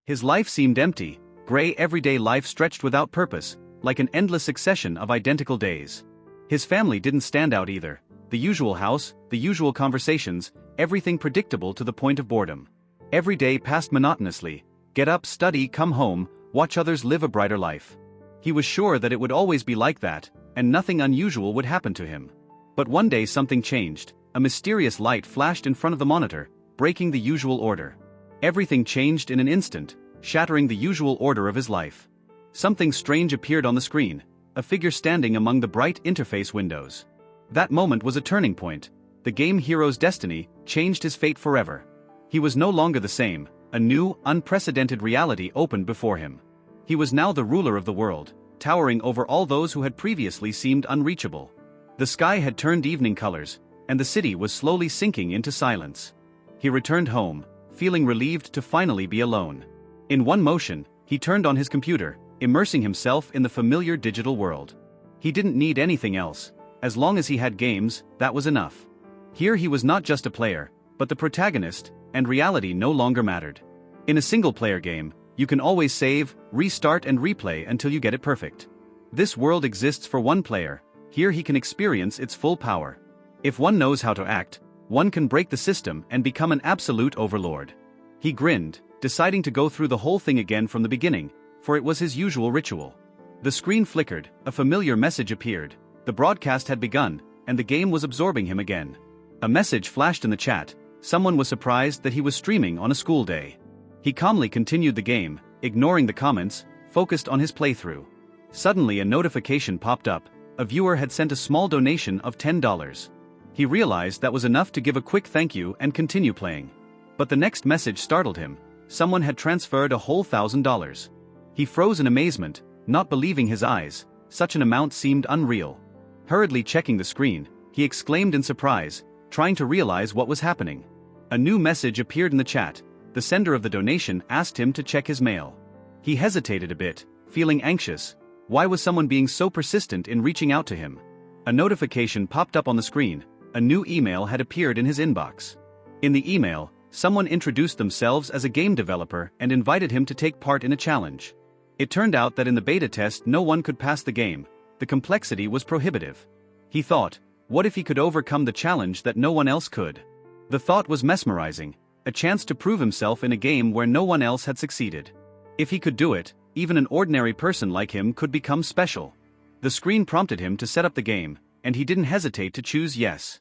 His life seemed empty, gray everyday life stretched without purpose, like an endless succession of identical days. His family didn't stand out either. The usual house, the usual conversations, everything predictable to the point of boredom. Every day passed monotonously. Get up, study, come home, watch others live a brighter life. He was sure that it would always be like that, and nothing unusual would happen to him. But one day something changed. A mysterious light flashed in front of the monitor, breaking the usual order. Everything changed in an instant, shattering the usual order of his life. Something strange appeared on the screen, a figure standing among the bright interface windows. That moment was a turning point. The game hero's destiny changed his fate forever. He was no longer the same. A new, unprecedented reality opened before him. He was now the ruler of the world, towering over all those who had previously seemed unreachable. The sky had turned evening colors, and the city was slowly sinking into silence. He returned home, feeling relieved to finally be alone. In one motion, he turned on his computer, immersing himself in the familiar digital world. He didn't need anything else. As long as he had games, that was enough. Here he was not just a player, but the protagonist, and reality no longer mattered. In a single-player game, you can always save, restart and replay until you get it perfect. This world exists for one player. Here he can experience its full power. If one knows how to act, one can break the system and become an absolute overlord. He grinned, deciding to go through the whole thing again from the beginning, for it was his usual ritual. The screen flickered, a familiar message appeared. The broadcast had begun, and the game was absorbing him again. A message flashed in the chat. Someone was surprised that he was streaming on a school day. He calmly continued the game, ignoring the comments, focused on his playthrough. Suddenly a notification popped up. A viewer had sent a small donation of $10. He realized that was enough to give a quick thank you and continue playing. But the next message startled him. Someone had transferred a whole $1,000. He froze in amazement, not believing his eyes. Such an amount seemed unreal. Hurriedly checking the screen, he exclaimed in surprise, trying to realize what was happening. A new message appeared in the chat. The sender of the donation asked him to check his mail. He hesitated a bit, feeling anxious. Why was someone being so persistent in reaching out to him? A notification popped up on the screen. A new email had appeared in his inbox. In the email, someone introduced themselves as a game developer and invited him to take part in a challenge. It turned out that in the beta test no one could pass the game. The complexity was prohibitive. He thought, what if he could overcome the challenge that no one else could? The thought was mesmerizing, a chance to prove himself in a game where no one else had succeeded. If he could do it, even an ordinary person like him could become special. The screen prompted him to set up the game, and he didn't hesitate to choose yes.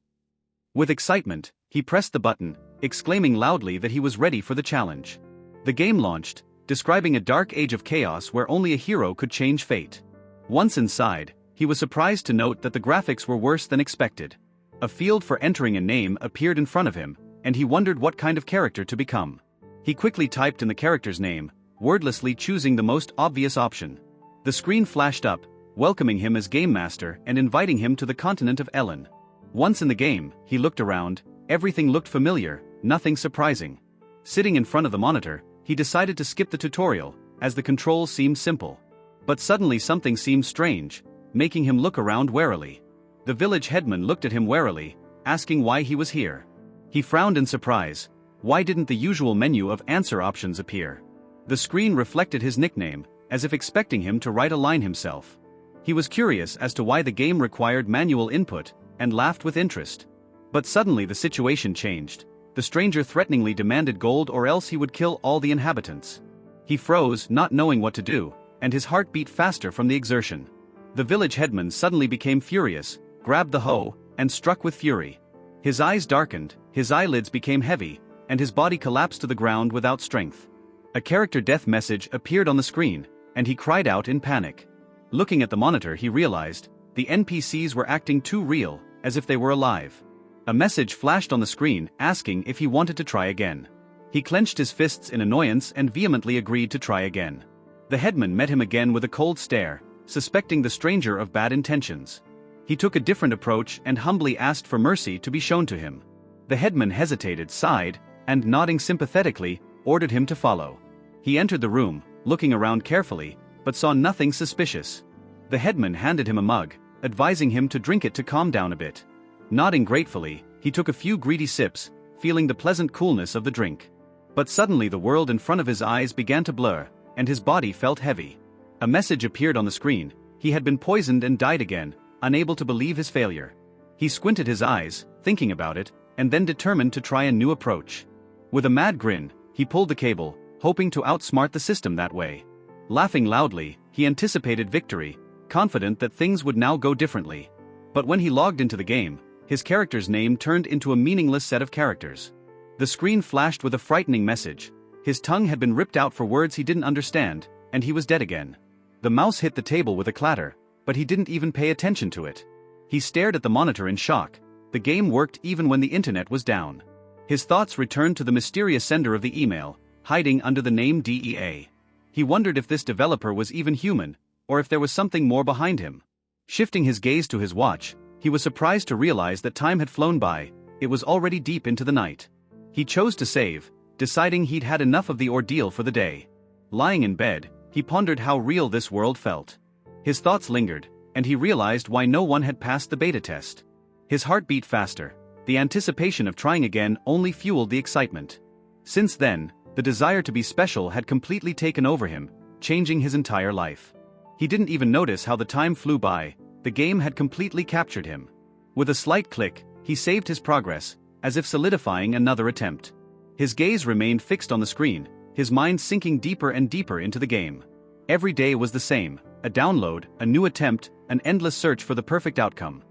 With excitement, he pressed the button, exclaiming loudly that he was ready for the challenge. The game launched, describing a dark age of chaos where only a hero could change fate. Once inside, he was surprised to note that the graphics were worse than expected. A field for entering a name appeared in front of him, and he wondered what kind of character to become. He quickly typed in the character's name, wordlessly choosing the most obvious option. The screen flashed up, welcoming him as Game Master and inviting him to the continent of Ellen. Once in the game, he looked around. Everything looked familiar, nothing surprising. Sitting in front of the monitor, he decided to skip the tutorial, as the controls seemed simple. But suddenly something seemed strange, making him look around warily. The village headman looked at him warily, asking why he was here. He frowned in surprise. Why didn't the usual menu of answer options appear? The screen reflected his nickname, as if expecting him to write a line himself. He was curious as to why the game required manual input, and laughed with interest. But suddenly the situation changed. The stranger threateningly demanded gold or else he would kill all the inhabitants. He froze, not knowing what to do, and his heart beat faster from the exertion. The village headman suddenly became furious, grabbed the hoe, and struck with fury. His eyes darkened, his eyelids became heavy, and his body collapsed to the ground without strength. A character death message appeared on the screen, and he cried out in panic. Looking at the monitor, he realized the NPCs were acting too real, as if they were alive. A message flashed on the screen asking if he wanted to try again. He clenched his fists in annoyance and vehemently agreed to try again. The headman met him again with a cold stare, suspecting the stranger of bad intentions. He took a different approach and humbly asked for mercy to be shown to him. The headman hesitated, sighed, and nodding sympathetically, ordered him to follow. He entered the room, looking around carefully, but saw nothing suspicious. The headman handed him a mug, advising him to drink it to calm down a bit. Nodding gratefully, he took a few greedy sips, feeling the pleasant coolness of the drink. But suddenly the world in front of his eyes began to blur, and his body felt heavy. A message appeared on the screen: he had been poisoned and died again, unable to believe his failure. He squinted his eyes, thinking about it, and then determined to try a new approach. With a mad grin, he pulled the cable, hoping to outsmart the system that way. Laughing loudly, he anticipated victory, confident that things would now go differently. But when he logged into the game, his character's name turned into a meaningless set of characters. The screen flashed with a frightening message: his tongue had been ripped out for words he didn't understand, and he was dead again. The mouse hit the table with a clatter, but he didn't even pay attention to it. He stared at the monitor in shock. The game worked even when the internet was down. His thoughts returned to the mysterious sender of the email, hiding under the name DEA. He wondered if this developer was even human, or if there was something more behind him. Shifting his gaze to his watch, he was surprised to realize that time had flown by. It was already deep into the night. He chose to save, deciding he'd had enough of the ordeal for the day. Lying in bed, he pondered how real this world felt. His thoughts lingered, and he realized why no one had passed the beta test. His heart beat faster. The anticipation of trying again only fueled the excitement. Since then, the desire to be special had completely taken over him, changing his entire life. He didn't even notice how the time flew by. The game had completely captured him. With a slight click, he saved his progress, as if solidifying another attempt. His gaze remained fixed on the screen, his mind sinking deeper and deeper into the game. Every day was the same: a download, a new attempt, an endless search for the perfect outcome.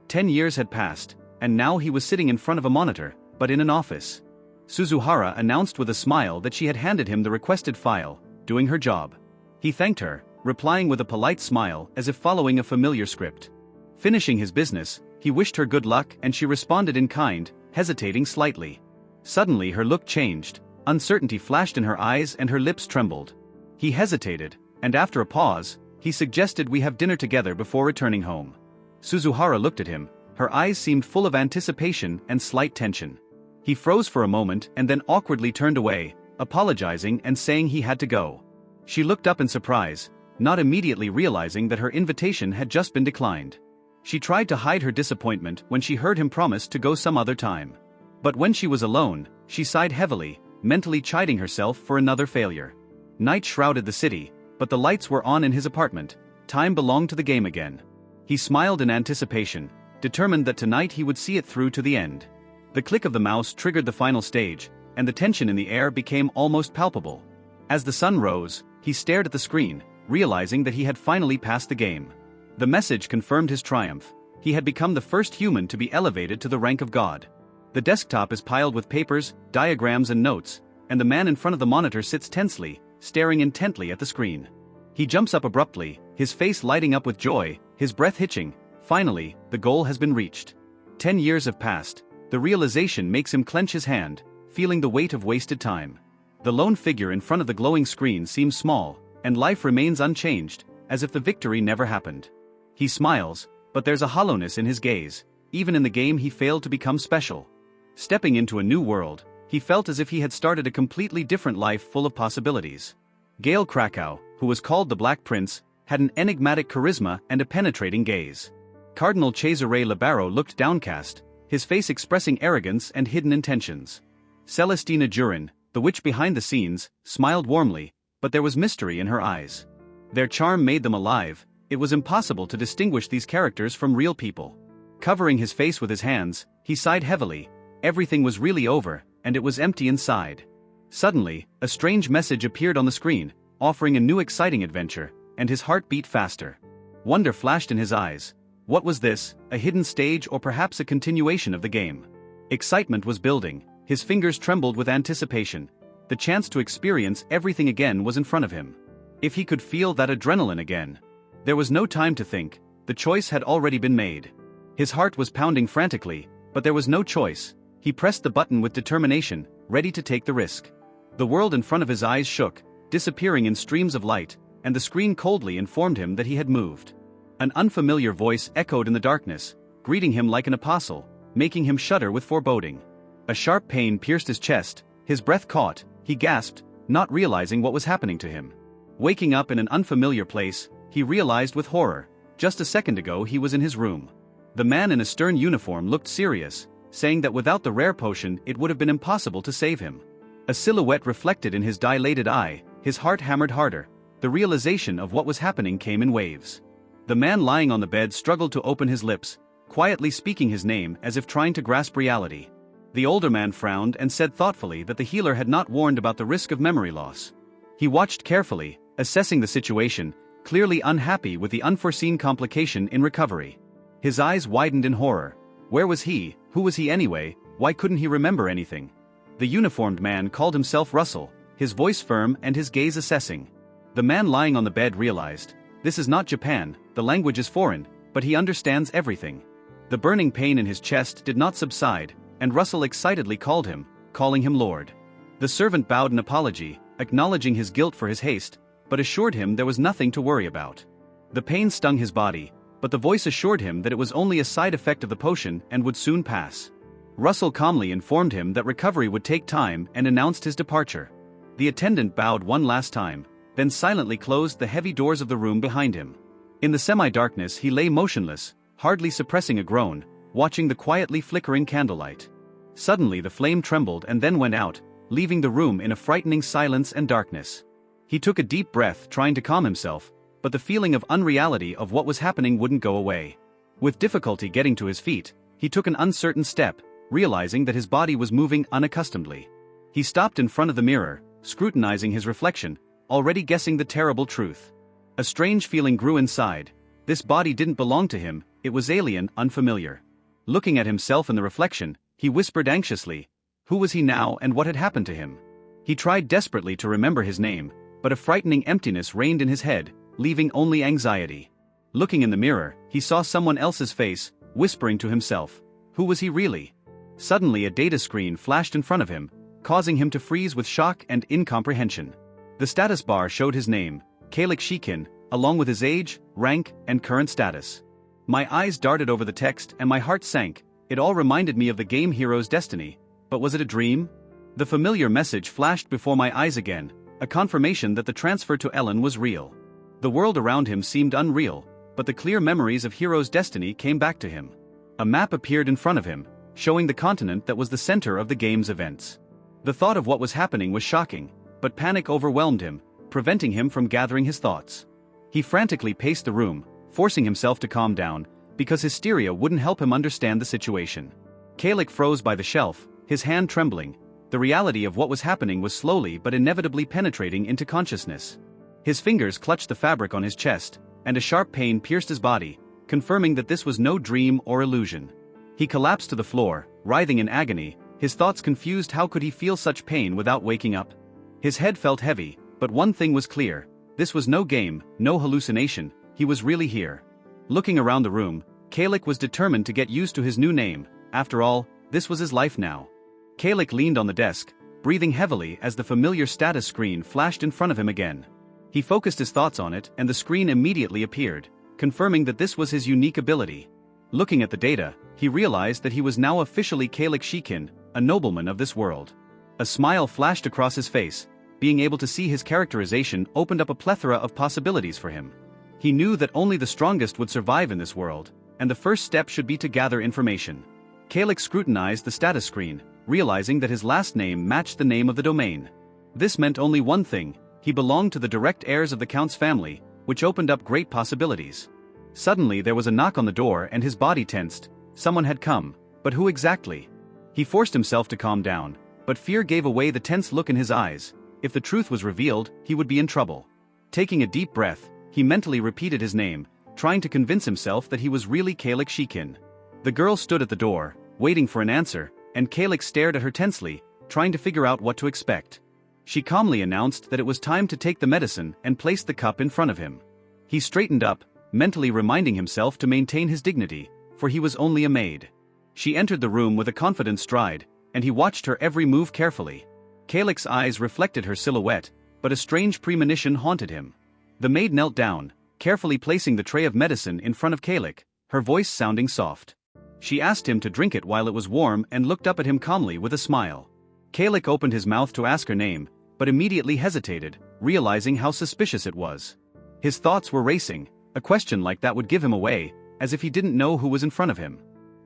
10 years had passed, and now he was sitting in front of a monitor, but in an office. Suzuhara announced with a smile that she had handed him the requested file, doing her job. He thanked her, replying with a polite smile as if following a familiar script. Finishing his business, he wished her good luck and she responded in kind, hesitating slightly. Suddenly her look changed, uncertainty flashed in her eyes and her lips trembled. He hesitated, and after a pause, he suggested we have dinner together before returning home. Suzuhara looked at him, her eyes seemed full of anticipation and slight tension. He froze for a moment and then awkwardly turned away, apologizing and saying he had to go. She looked up in surprise, not immediately realizing that her invitation had just been declined. She tried to hide her disappointment when she heard him promise to go some other time. But when she was alone, she sighed heavily, mentally chiding herself for another failure. Night shrouded the city, but the lights were on in his apartment. Time belonged to the game again. He smiled in anticipation, determined that tonight he would see it through to the end. The click of the mouse triggered the final stage, and the tension in the air became almost palpable. As the sun rose, he stared at the screen, realizing that he had finally passed the game. The message confirmed his triumph. He had become the first human to be elevated to the rank of God. The desktop is piled with papers, diagrams and notes, and the man in front of the monitor sits tensely, staring intently at the screen. He jumps up abruptly, his face lighting up with joy, his breath hitching. Finally, the goal has been reached. 10 years have passed. The realization makes him clench his hand, feeling the weight of wasted time. The lone figure in front of the glowing screen seems small, and life remains unchanged, as if the victory never happened. He smiles, but there's a hollowness in his gaze. Even in the game he failed to become special. Stepping into a new world, he felt as if he had started a completely different life full of possibilities. Gale Krakow, who was called the Black Prince, had an enigmatic charisma and a penetrating gaze. Cardinal Cesare Libero looked downcast, his face expressing arrogance and hidden intentions. Celestina Jurin, the witch behind the scenes, smiled warmly, but there was mystery in her eyes. Their charm made them alive. It was impossible to distinguish these characters from real people. Covering his face with his hands, he sighed heavily. Everything was really over, and it was empty inside. Suddenly, a strange message appeared on the screen, offering a new exciting adventure, and his heart beat faster. Wonder flashed in his eyes. What was this, a hidden stage or perhaps a continuation of the game? Excitement was building, his fingers trembled with anticipation. The chance to experience everything again was in front of him. If he could feel that adrenaline again. There was no time to think, the choice had already been made. His heart was pounding frantically, but there was no choice. He pressed the button with determination, ready to take the risk. The world in front of his eyes shook, disappearing in streams of light, and the screen coldly informed him that he had moved. An unfamiliar voice echoed in the darkness, greeting him like an apostle, making him shudder with foreboding. A sharp pain pierced his chest, his breath caught, he gasped, not realizing what was happening to him. Waking up in an unfamiliar place, he realized with horror, just a second ago he was in his room. The man in a stern uniform looked serious, saying that without the rare potion it would have been impossible to save him. A silhouette reflected in his dilated eye, his heart hammered harder. The realization of what was happening came in waves. The man lying on the bed struggled to open his lips, quietly speaking his name as if trying to grasp reality. The older man frowned and said thoughtfully that the healer had not warned about the risk of memory loss. He watched carefully, assessing the situation, clearly unhappy with the unforeseen complication in recovery. His eyes widened in horror. Where was he? Who was he anyway? Why couldn't he remember anything? The uniformed man called himself Russell, his voice firm and his gaze assessing. The man lying on the bed realized, this is not Japan, the language is foreign, but he understands everything. The burning pain in his chest did not subside, and Russell excitedly called him, calling him Lord. The servant bowed in apology, acknowledging his guilt for his haste, but assured him there was nothing to worry about. The pain stung his body, but the voice assured him that it was only a side effect of the potion and would soon pass. Russell calmly informed him that recovery would take time and announced his departure. The attendant bowed one last time, then silently closed the heavy doors of the room behind him. In the semi-darkness he lay motionless, hardly suppressing a groan, watching the quietly flickering candlelight. Suddenly the flame trembled and then went out, leaving the room in a frightening silence and darkness. He took a deep breath trying to calm himself, but the feeling of unreality of what was happening wouldn't go away. With difficulty getting to his feet, he took an uncertain step, realizing that his body was moving unaccustomedly. He stopped in front of the mirror, scrutinizing his reflection, already guessing the terrible truth. A strange feeling grew inside. This body didn't belong to him, it was alien, unfamiliar. Looking at himself in the reflection, he whispered anxiously, who was he now and what had happened to him? He tried desperately to remember his name, but a frightening emptiness reigned in his head, leaving only anxiety. Looking in the mirror, he saw someone else's face, whispering to himself, who was he really? Suddenly a data screen flashed in front of him, causing him to freeze with shock and incomprehension. The status bar showed his name, Kalik Shikin, along with his age, rank, and current status. My eyes darted over the text and my heart sank. It all reminded me of the game hero's destiny, but was it a dream? The familiar message flashed before my eyes again, a confirmation that the transfer to Ellen was real. The world around him seemed unreal, but the clear memories of hero's destiny came back to him. A map appeared in front of him, showing the continent that was the center of the game's events. The thought of what was happening was shocking, but panic overwhelmed him, preventing him from gathering his thoughts. He frantically paced the room, forcing himself to calm down, because hysteria wouldn't help him understand the situation. Kalik froze by the shelf, his hand trembling. The reality of what was happening was slowly but inevitably penetrating into consciousness. His fingers clutched the fabric on his chest, and a sharp pain pierced his body, confirming that this was no dream or illusion. He collapsed to the floor, writhing in agony, his thoughts confused. How could he feel such pain without waking up? His head felt heavy, but one thing was clear. This was no game, no hallucination, he was really here. Looking around the room, Kalik was determined to get used to his new name. After all, this was his life now. Kalik leaned on the desk, breathing heavily as the familiar status screen flashed in front of him again. He focused his thoughts on it and the screen immediately appeared, confirming that this was his unique ability. Looking at the data, he realized that he was now officially Kalik Shikin, a nobleman of this world. A smile flashed across his face. Being able to see his characterization opened up a plethora of possibilities for him. He knew that only the strongest would survive in this world, and the first step should be to gather information. Kalik scrutinized the status screen, realizing that his last name matched the name of the domain. This meant only one thing: he belonged to the direct heirs of the Count's family, which opened up great possibilities. Suddenly there was a knock on the door and his body tensed. Someone had come, but who exactly? He forced himself to calm down, but fear gave away the tense look in his eyes. If the truth was revealed, he would be in trouble. Taking a deep breath, he mentally repeated his name, trying to convince himself that he was really Kalik Shikin. The girl stood at the door, waiting for an answer, and Kalik stared at her tensely, trying to figure out what to expect. She calmly announced that it was time to take the medicine and placed the cup in front of him. He straightened up, mentally reminding himself to maintain his dignity, for he was only a maid. She entered the room with a confident stride, and he watched her every move carefully. Kalik's eyes reflected her silhouette, but a strange premonition haunted him. The maid knelt down, carefully placing the tray of medicine in front of Kalik, her voice sounding soft. She asked him to drink it while it was warm and looked up at him calmly with a smile. Kalik opened his mouth to ask her name, but immediately hesitated, realizing how suspicious it was. His thoughts were racing. A question like that would give him away, as if he didn't know who was in front of him.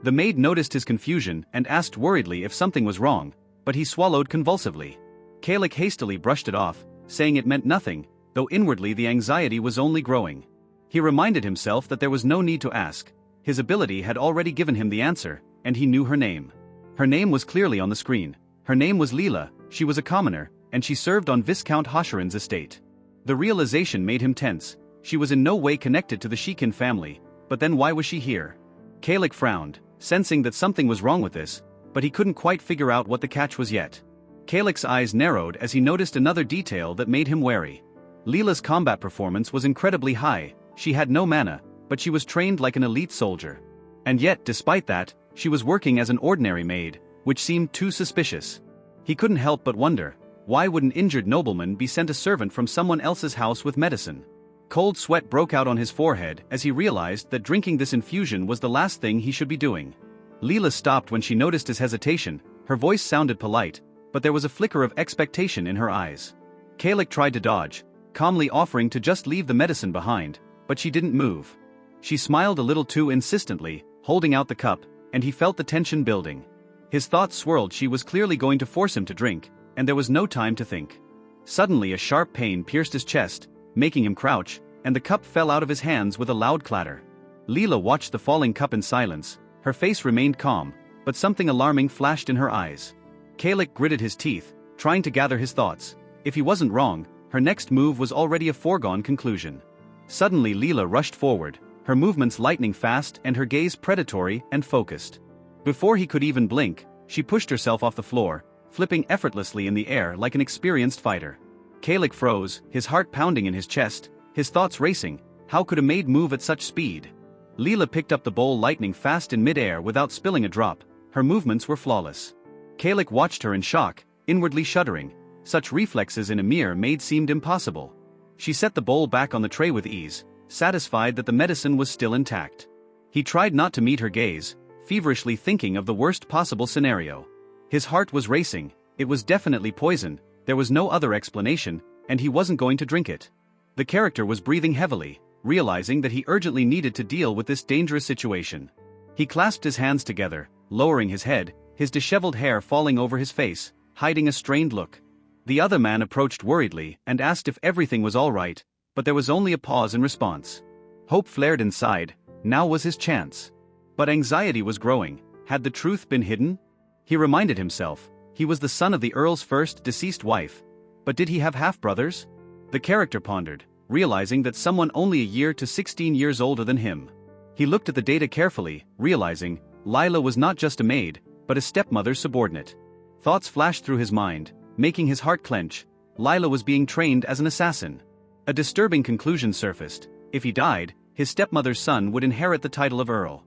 The maid noticed his confusion and asked worriedly if something was wrong, but he swallowed convulsively. Kalik hastily brushed it off, saying it meant nothing, though inwardly the anxiety was only growing. He reminded himself that there was no need to ask. His ability had already given him the answer, and he knew her name. Her name was clearly on the screen. Her name was Leela, she was a commoner, and she served on Viscount Hosheran's estate. The realization made him tense. She was in no way connected to the Shikin family, but then why was she here? Kalik frowned, sensing that something was wrong with this, but he couldn't quite figure out what the catch was yet. Kalik's eyes narrowed as he noticed another detail that made him wary. Leela's combat performance was incredibly high. She had no mana, but she was trained like an elite soldier. And yet, despite that, she was working as an ordinary maid, which seemed too suspicious. He couldn't help but wonder, why would an injured nobleman be sent a servant from someone else's house with medicine? Cold sweat broke out on his forehead as he realized that drinking this infusion was the last thing he should be doing. Leela stopped when she noticed his hesitation. Her voice sounded polite, but there was a flicker of expectation in her eyes. Kalik tried to dodge, calmly offering to just leave the medicine behind, but she didn't move. She smiled a little too insistently, holding out the cup, and he felt the tension building. His thoughts swirled. She was clearly going to force him to drink, and there was no time to think. Suddenly a sharp pain pierced his chest, making him crouch, and the cup fell out of his hands with a loud clatter. Leela watched the falling cup in silence. Her face remained calm, but something alarming flashed in her eyes. Kalik gritted his teeth, trying to gather his thoughts. If he wasn't wrong, her next move was already a foregone conclusion. Suddenly Leela rushed forward, her movements lightning fast and her gaze predatory and focused. Before he could even blink, she pushed herself off the floor, flipping effortlessly in the air like an experienced fighter. Kalik froze, his heart pounding in his chest, his thoughts racing. How could a maid move at such speed? Leela picked up the bowl lightning fast in mid-air without spilling a drop. Her movements were flawless. Kalik watched her in shock, inwardly shuddering. Such reflexes in a mere maid seemed impossible. She set the bowl back on the tray with ease, satisfied that the medicine was still intact. He tried not to meet her gaze, feverishly thinking of the worst possible scenario. His heart was racing. It was definitely poison, there was no other explanation, and he wasn't going to drink it. The character was breathing heavily, realizing that he urgently needed to deal with this dangerous situation. He clasped his hands together, lowering his head, his disheveled hair falling over his face, hiding a strained look. The other man approached worriedly and asked if everything was all right, but there was only a pause in response. Hope flared inside. Now was his chance. But anxiety was growing. Had the truth been hidden? He reminded himself, he was the son of the Earl's first deceased wife. But did he have half-brothers? The character pondered, realizing that someone only a year to 16 years older than him. He looked at the data carefully, realizing, Lila was not just a maid, but a stepmother's subordinate. Thoughts flashed through his mind, making his heart clench. Lila was being trained as an assassin. A disturbing conclusion surfaced. If he died, his stepmother's son would inherit the title of Earl.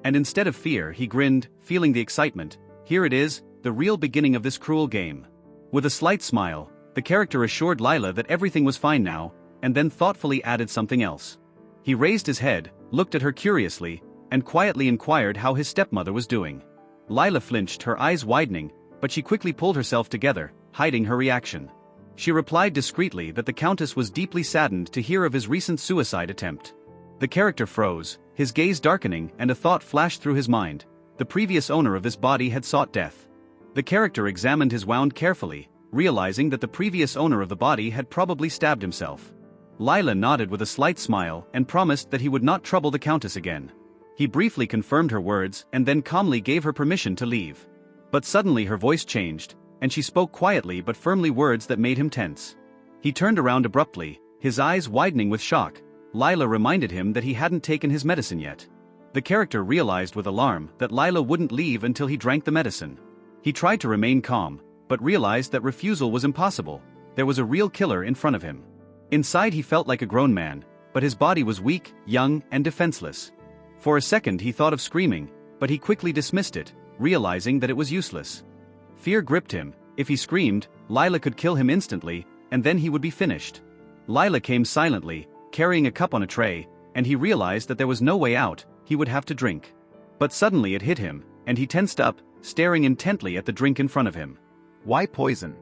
And instead of fear, he grinned, feeling the excitement. Here it is, the real beginning of this cruel game. With a slight smile, the character assured Lila that everything was fine now, and then thoughtfully added something else. He raised his head, looked at her curiously, and quietly inquired how his stepmother was doing. Lila flinched, her eyes widening, but she quickly pulled herself together, hiding her reaction. She replied discreetly that the Countess was deeply saddened to hear of his recent suicide attempt. The character froze, his gaze darkening, and a thought flashed through his mind. The previous owner of this body had sought death. The character examined his wound carefully, realizing that the previous owner of the body had probably stabbed himself. Lila nodded with a slight smile and promised that he would not trouble the Countess again. He briefly confirmed her words and then calmly gave her permission to leave. But suddenly her voice changed, and she spoke quietly but firmly, words that made him tense. He turned around abruptly, his eyes widening with shock. Lila reminded him that he hadn't taken his medicine yet. The character realized with alarm that Lila wouldn't leave until he drank the medicine. He tried to remain calm, but realized that refusal was impossible. There was a real killer in front of him. Inside he felt like a grown man, but his body was weak, young, and defenseless. For a second he thought of screaming, but he quickly dismissed it, realizing that it was useless. Fear gripped him. If he screamed, Lila could kill him instantly, and then he would be finished. Lila came silently, carrying a cup on a tray, and he realized that there was no way out. He would have to drink. But suddenly it hit him, and he tensed up, staring intently at the drink in front of him. Why poison?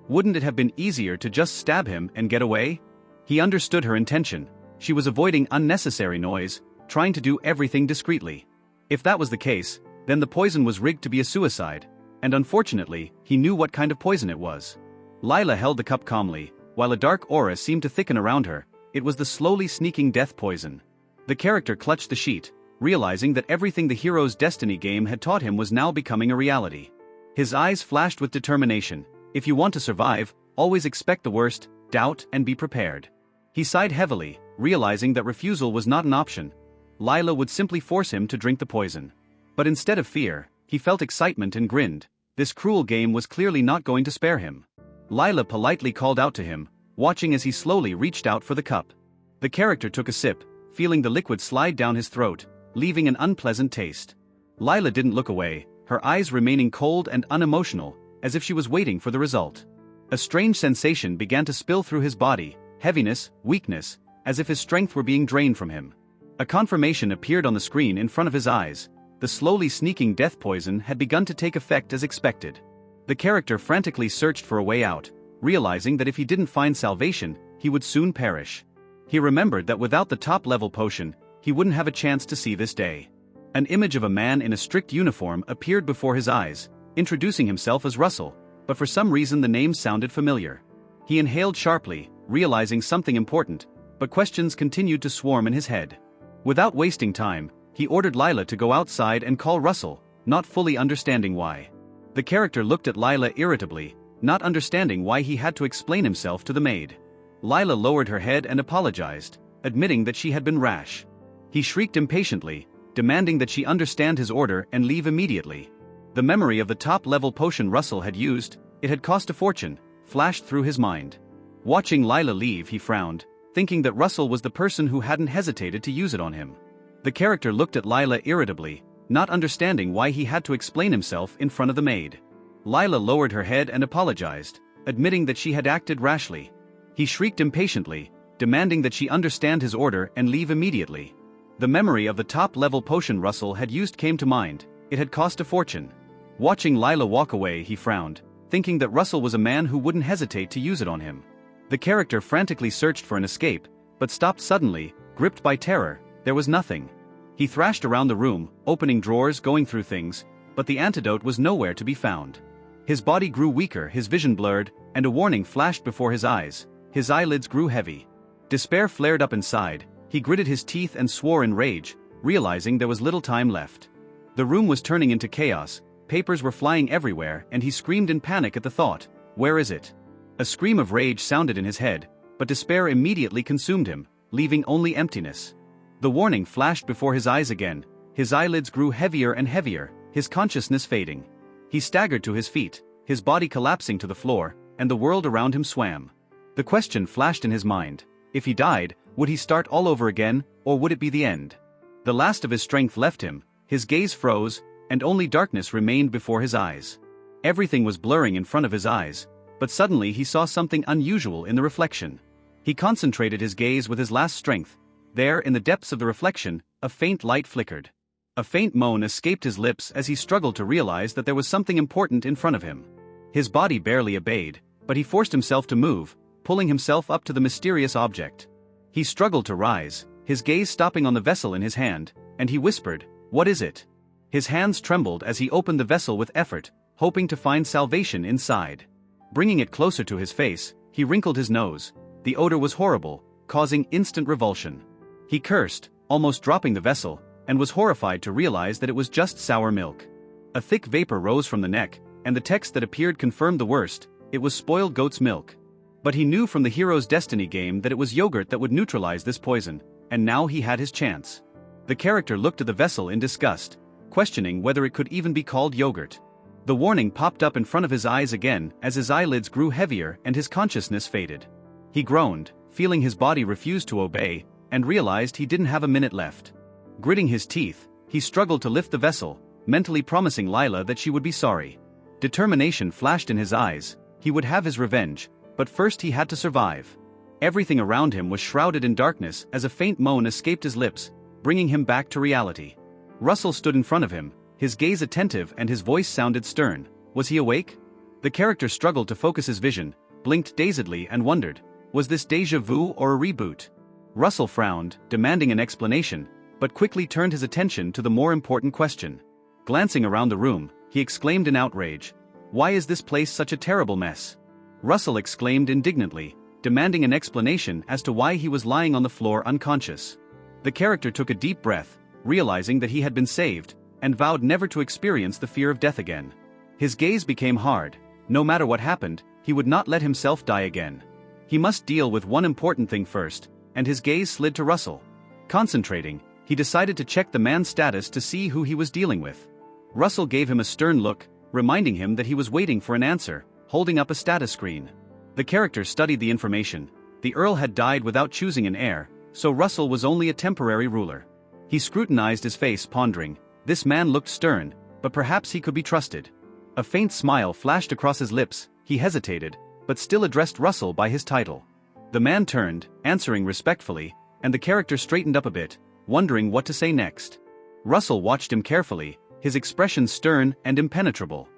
Wouldn't it have been easier to just stab him and get away? He understood her intention. She was avoiding unnecessary noise, trying to do everything discreetly. If that was the case, then the poison was rigged to be a suicide, and unfortunately, he knew what kind of poison it was. Lila held the cup calmly, while a dark aura seemed to thicken around her. It was the slowly sneaking death poison. The character clutched the sheet, realizing that everything the hero's destiny game had taught him was now becoming a reality. His eyes flashed with determination. If you want to survive, always expect the worst, doubt, and be prepared. He sighed heavily, realizing that refusal was not an option. Lila would simply force him to drink the poison. But instead of fear, he felt excitement and grinned. This cruel game was clearly not going to spare him. Lila politely called out to him, watching as he slowly reached out for the cup. The character took a sip, feeling the liquid slide down his throat, leaving an unpleasant taste. Lila didn't look away, her eyes remaining cold and unemotional, as if she was waiting for the result. A strange sensation began to spill through his body, heaviness, weakness, as if his strength were being drained from him. A confirmation appeared on the screen in front of his eyes. The slowly sneaking death poison had begun to take effect as expected. The character frantically searched for a way out, realizing that if he didn't find salvation, he would soon perish. He remembered that without the top-level potion, he wouldn't have a chance to see this day. An image of a man in a strict uniform appeared before his eyes, introducing himself as Russell, but for some reason the name sounded familiar. He inhaled sharply, realizing something important, but questions continued to swarm in his head. Without wasting time, he ordered Lila to go outside and call Russell, not fully understanding why. The character looked at Lila irritably, not understanding why he had to explain himself to the maid. Lila lowered her head and apologized, admitting that she had been rash. He shrieked impatiently, demanding that she understand his order and leave immediately. The memory of the top-level potion Russell had used, it had cost a fortune, flashed through his mind. Watching Lila leave, he frowned, thinking that Russell was the person who hadn't hesitated to use it on him. The character looked at Lila irritably, not understanding why he had to explain himself in front of the maid. Lila lowered her head and apologized, admitting that she had acted rashly. He shrieked impatiently, demanding that she understand his order and leave immediately. The memory of the top-level potion Russell had used came to mind. It had cost a fortune. Watching Lila walk away, he frowned, thinking that Russell was a man who wouldn't hesitate to use it on him. The character frantically searched for an escape, but stopped suddenly, gripped by terror. There was nothing. He thrashed around the room, opening drawers, going through things, but the antidote was nowhere to be found. His body grew weaker, his vision blurred, and a warning flashed before his eyes. His eyelids grew heavy. Despair flared up inside. He gritted his teeth and swore in rage, realizing there was little time left. The room was turning into chaos, papers were flying everywhere, and he screamed in panic at the thought, "Where is it?" A scream of rage sounded in his head, but despair immediately consumed him, leaving only emptiness. The warning flashed before his eyes again. His eyelids grew heavier and heavier, his consciousness fading. He staggered to his feet, his body collapsing to the floor, and the world around him swam. The question flashed in his mind: if he died, would he start all over again, or would it be the end? The last of his strength left him, his gaze froze, and only darkness remained before his eyes. Everything was blurring in front of his eyes, but suddenly he saw something unusual in the reflection. He concentrated his gaze with his last strength. There, in the depths of the reflection, a faint light flickered. A faint moan escaped his lips as he struggled to realize that there was something important in front of him. His body barely obeyed, but he forced himself to move, pulling himself up to the mysterious object. He struggled to rise, his gaze stopping on the vessel in his hand, and he whispered, "What is it?" His hands trembled as he opened the vessel with effort, hoping to find salvation inside. Bringing it closer to his face, he wrinkled his nose. The odor was horrible, causing instant revulsion. He cursed, almost dropping the vessel, and was horrified to realize that it was just sour milk. A thick vapor rose from the neck, and the text that appeared confirmed the worst: it was spoiled goat's milk. But he knew from the hero's destiny game that it was yogurt that would neutralize this poison, and now he had his chance. The character looked at the vessel in disgust, questioning whether it could even be called yogurt. The warning popped up in front of his eyes again as his eyelids grew heavier and his consciousness faded. He groaned, feeling his body refuse to obey, and realized he didn't have a minute left. Gritting his teeth, he struggled to lift the vessel, mentally promising Lila that she would be sorry. Determination flashed in his eyes. He would have his revenge, but first he had to survive. Everything around him was shrouded in darkness as a faint moan escaped his lips, bringing him back to reality. Russell stood in front of him, his gaze attentive and his voice sounded stern. Was he awake? The character struggled to focus his vision, blinked dazedly and wondered, was this déjà vu or a reboot? Russell frowned, demanding an explanation, but quickly turned his attention to the more important question. Glancing around the room, he exclaimed in outrage, "Why is this place such a terrible mess? Russell exclaimed indignantly, demanding an explanation as to why he was lying on the floor unconscious. The character took a deep breath, realizing that he had been saved, and vowed never to experience the fear of death again. His gaze became hard. No matter what happened, he would not let himself die again. He must deal with one important thing first, and his gaze slid to Russell. Concentrating, he decided to check the man's status to see who he was dealing with. Russell gave him a stern look, reminding him that he was waiting for an answer, holding up a status screen. The character studied the information. The Earl had died without choosing an heir, so Russell was only a temporary ruler. He scrutinized his face, pondering. This man looked stern, but perhaps he could be trusted. A faint smile flashed across his lips. He hesitated, but still addressed Russell by his title. The man turned, answering respectfully, and the character straightened up a bit, wondering what to say next. Russell watched him carefully, his expression stern and impenetrable.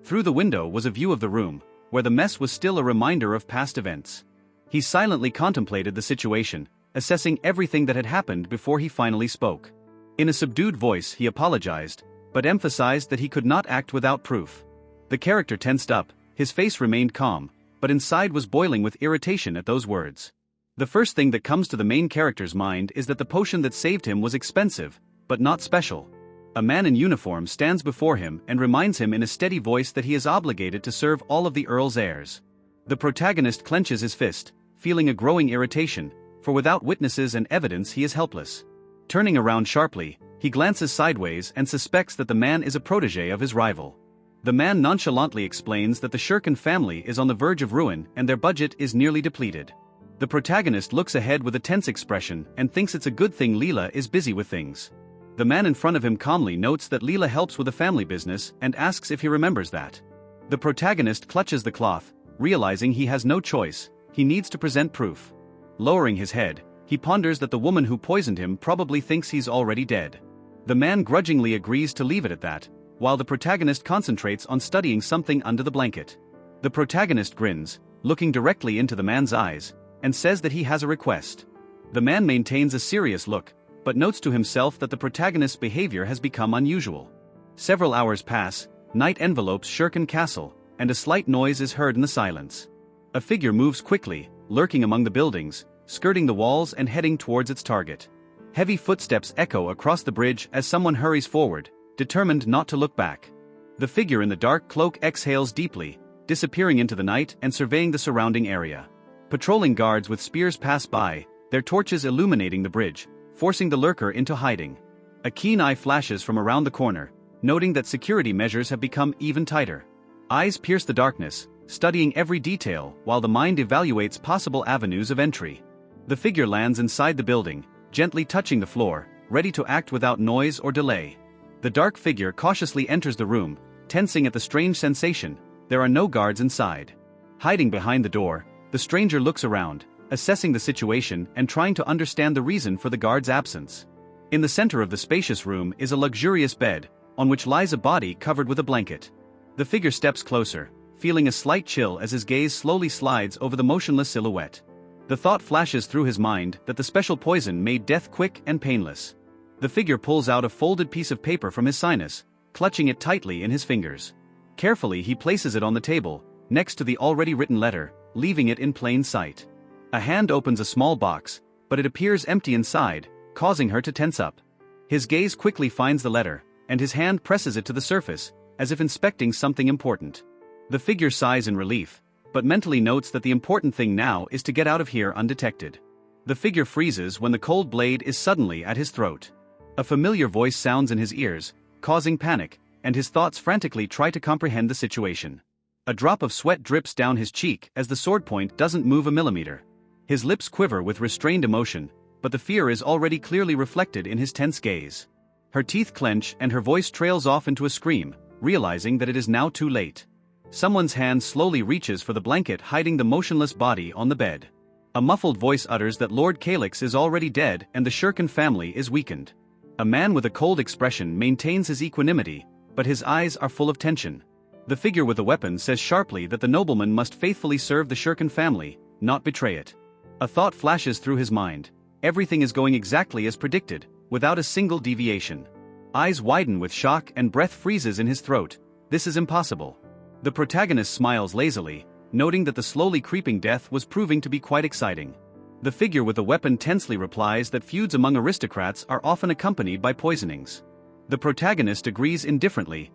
Through the window was a view of the room, where the mess was still a reminder of past events. He silently contemplated the situation, assessing everything that had happened before he finally spoke. In a subdued voice he apologized, but emphasized that he could not act without proof. The character tensed up, his face remained calm, but inside was boiling with irritation at those words. The first thing that comes to the main character's mind is that the potion that saved him was expensive, but not special. A man in uniform stands before him and reminds him in a steady voice that he is obligated to serve all of the Earl's heirs. The protagonist clenches his fist, feeling a growing irritation, for without witnesses and evidence he is helpless. Turning around sharply, he glances sideways and suspects that the man is a protege of his rival. The man nonchalantly explains that the Shirkin family is on the verge of ruin and their budget is nearly depleted. The protagonist looks ahead with a tense expression and thinks it's a good thing Leela is busy with things. The man in front of him calmly notes that Leela helps with a family business and asks if he remembers that. The protagonist clutches the cloth, realizing he has no choice, he needs to present proof. Lowering his head, he ponders that the woman who poisoned him probably thinks he's already dead. The man grudgingly agrees to leave it at that, while the protagonist concentrates on studying something under the blanket. The protagonist grins, looking directly into the man's eyes, and says that he has a request. The man maintains a serious look, but notes to himself that the protagonist's behavior has become unusual. Several hours pass, night envelopes Shirkin Castle, and a slight noise is heard in the silence. A figure moves quickly, lurking among the buildings, skirting the walls and heading towards its target. Heavy footsteps echo across the bridge as someone hurries forward, determined not to look back. The figure in the dark cloak exhales deeply, disappearing into the night and surveying the surrounding area. Patrolling guards with spears pass by, their torches illuminating the bridge, forcing the lurker into hiding. A keen eye flashes from around the corner, noting that security measures have become even tighter. Eyes pierce the darkness, studying every detail while the mind evaluates possible avenues of entry. The figure lands inside the building, gently touching the floor, ready to act without noise or delay. The dark figure cautiously enters the room, tensing at the strange sensation. There are no guards inside. Hiding behind the door, the stranger looks around, assessing the situation and trying to understand the reason for the guard's absence. In the center of the spacious room is a luxurious bed, on which lies a body covered with a blanket. The figure steps closer, feeling a slight chill as his gaze slowly slides over the motionless silhouette. The thought flashes through his mind that the special poison made death quick and painless. The figure pulls out a folded piece of paper from his sinus, clutching it tightly in his fingers. Carefully he places it on the table, next to the already written letter, leaving it in plain sight. A hand opens a small box, but it appears empty inside, causing her to tense up. His gaze quickly finds the letter, and his hand presses it to the surface, as if inspecting something important. The figure sighs in relief, but mentally notes that the important thing now is to get out of here undetected. The figure freezes when the cold blade is suddenly at his throat. A familiar voice sounds in his ears, causing panic, and his thoughts frantically try to comprehend the situation. A drop of sweat drips down his cheek as the sword point doesn't move a millimeter. His lips quiver with restrained emotion, but the fear is already clearly reflected in his tense gaze. Her teeth clench and her voice trails off into a scream, realizing that it is now too late. Someone's hand slowly reaches for the blanket hiding the motionless body on the bed. A muffled voice utters that Lord Calyx is already dead and the Shirkin family is weakened. A man with a cold expression maintains his equanimity, but his eyes are full of tension. The figure with the weapon says sharply that the nobleman must faithfully serve the Shirkin family, not betray it. A thought flashes through his mind. Everything is going exactly as predicted, without a single deviation. Eyes widen with shock and breath freezes in his throat. This is impossible. The protagonist smiles lazily, noting that the slowly creeping death was proving to be quite exciting. The figure with the weapon tensely replies that feuds among aristocrats are often accompanied by poisonings. The protagonist agrees indifferently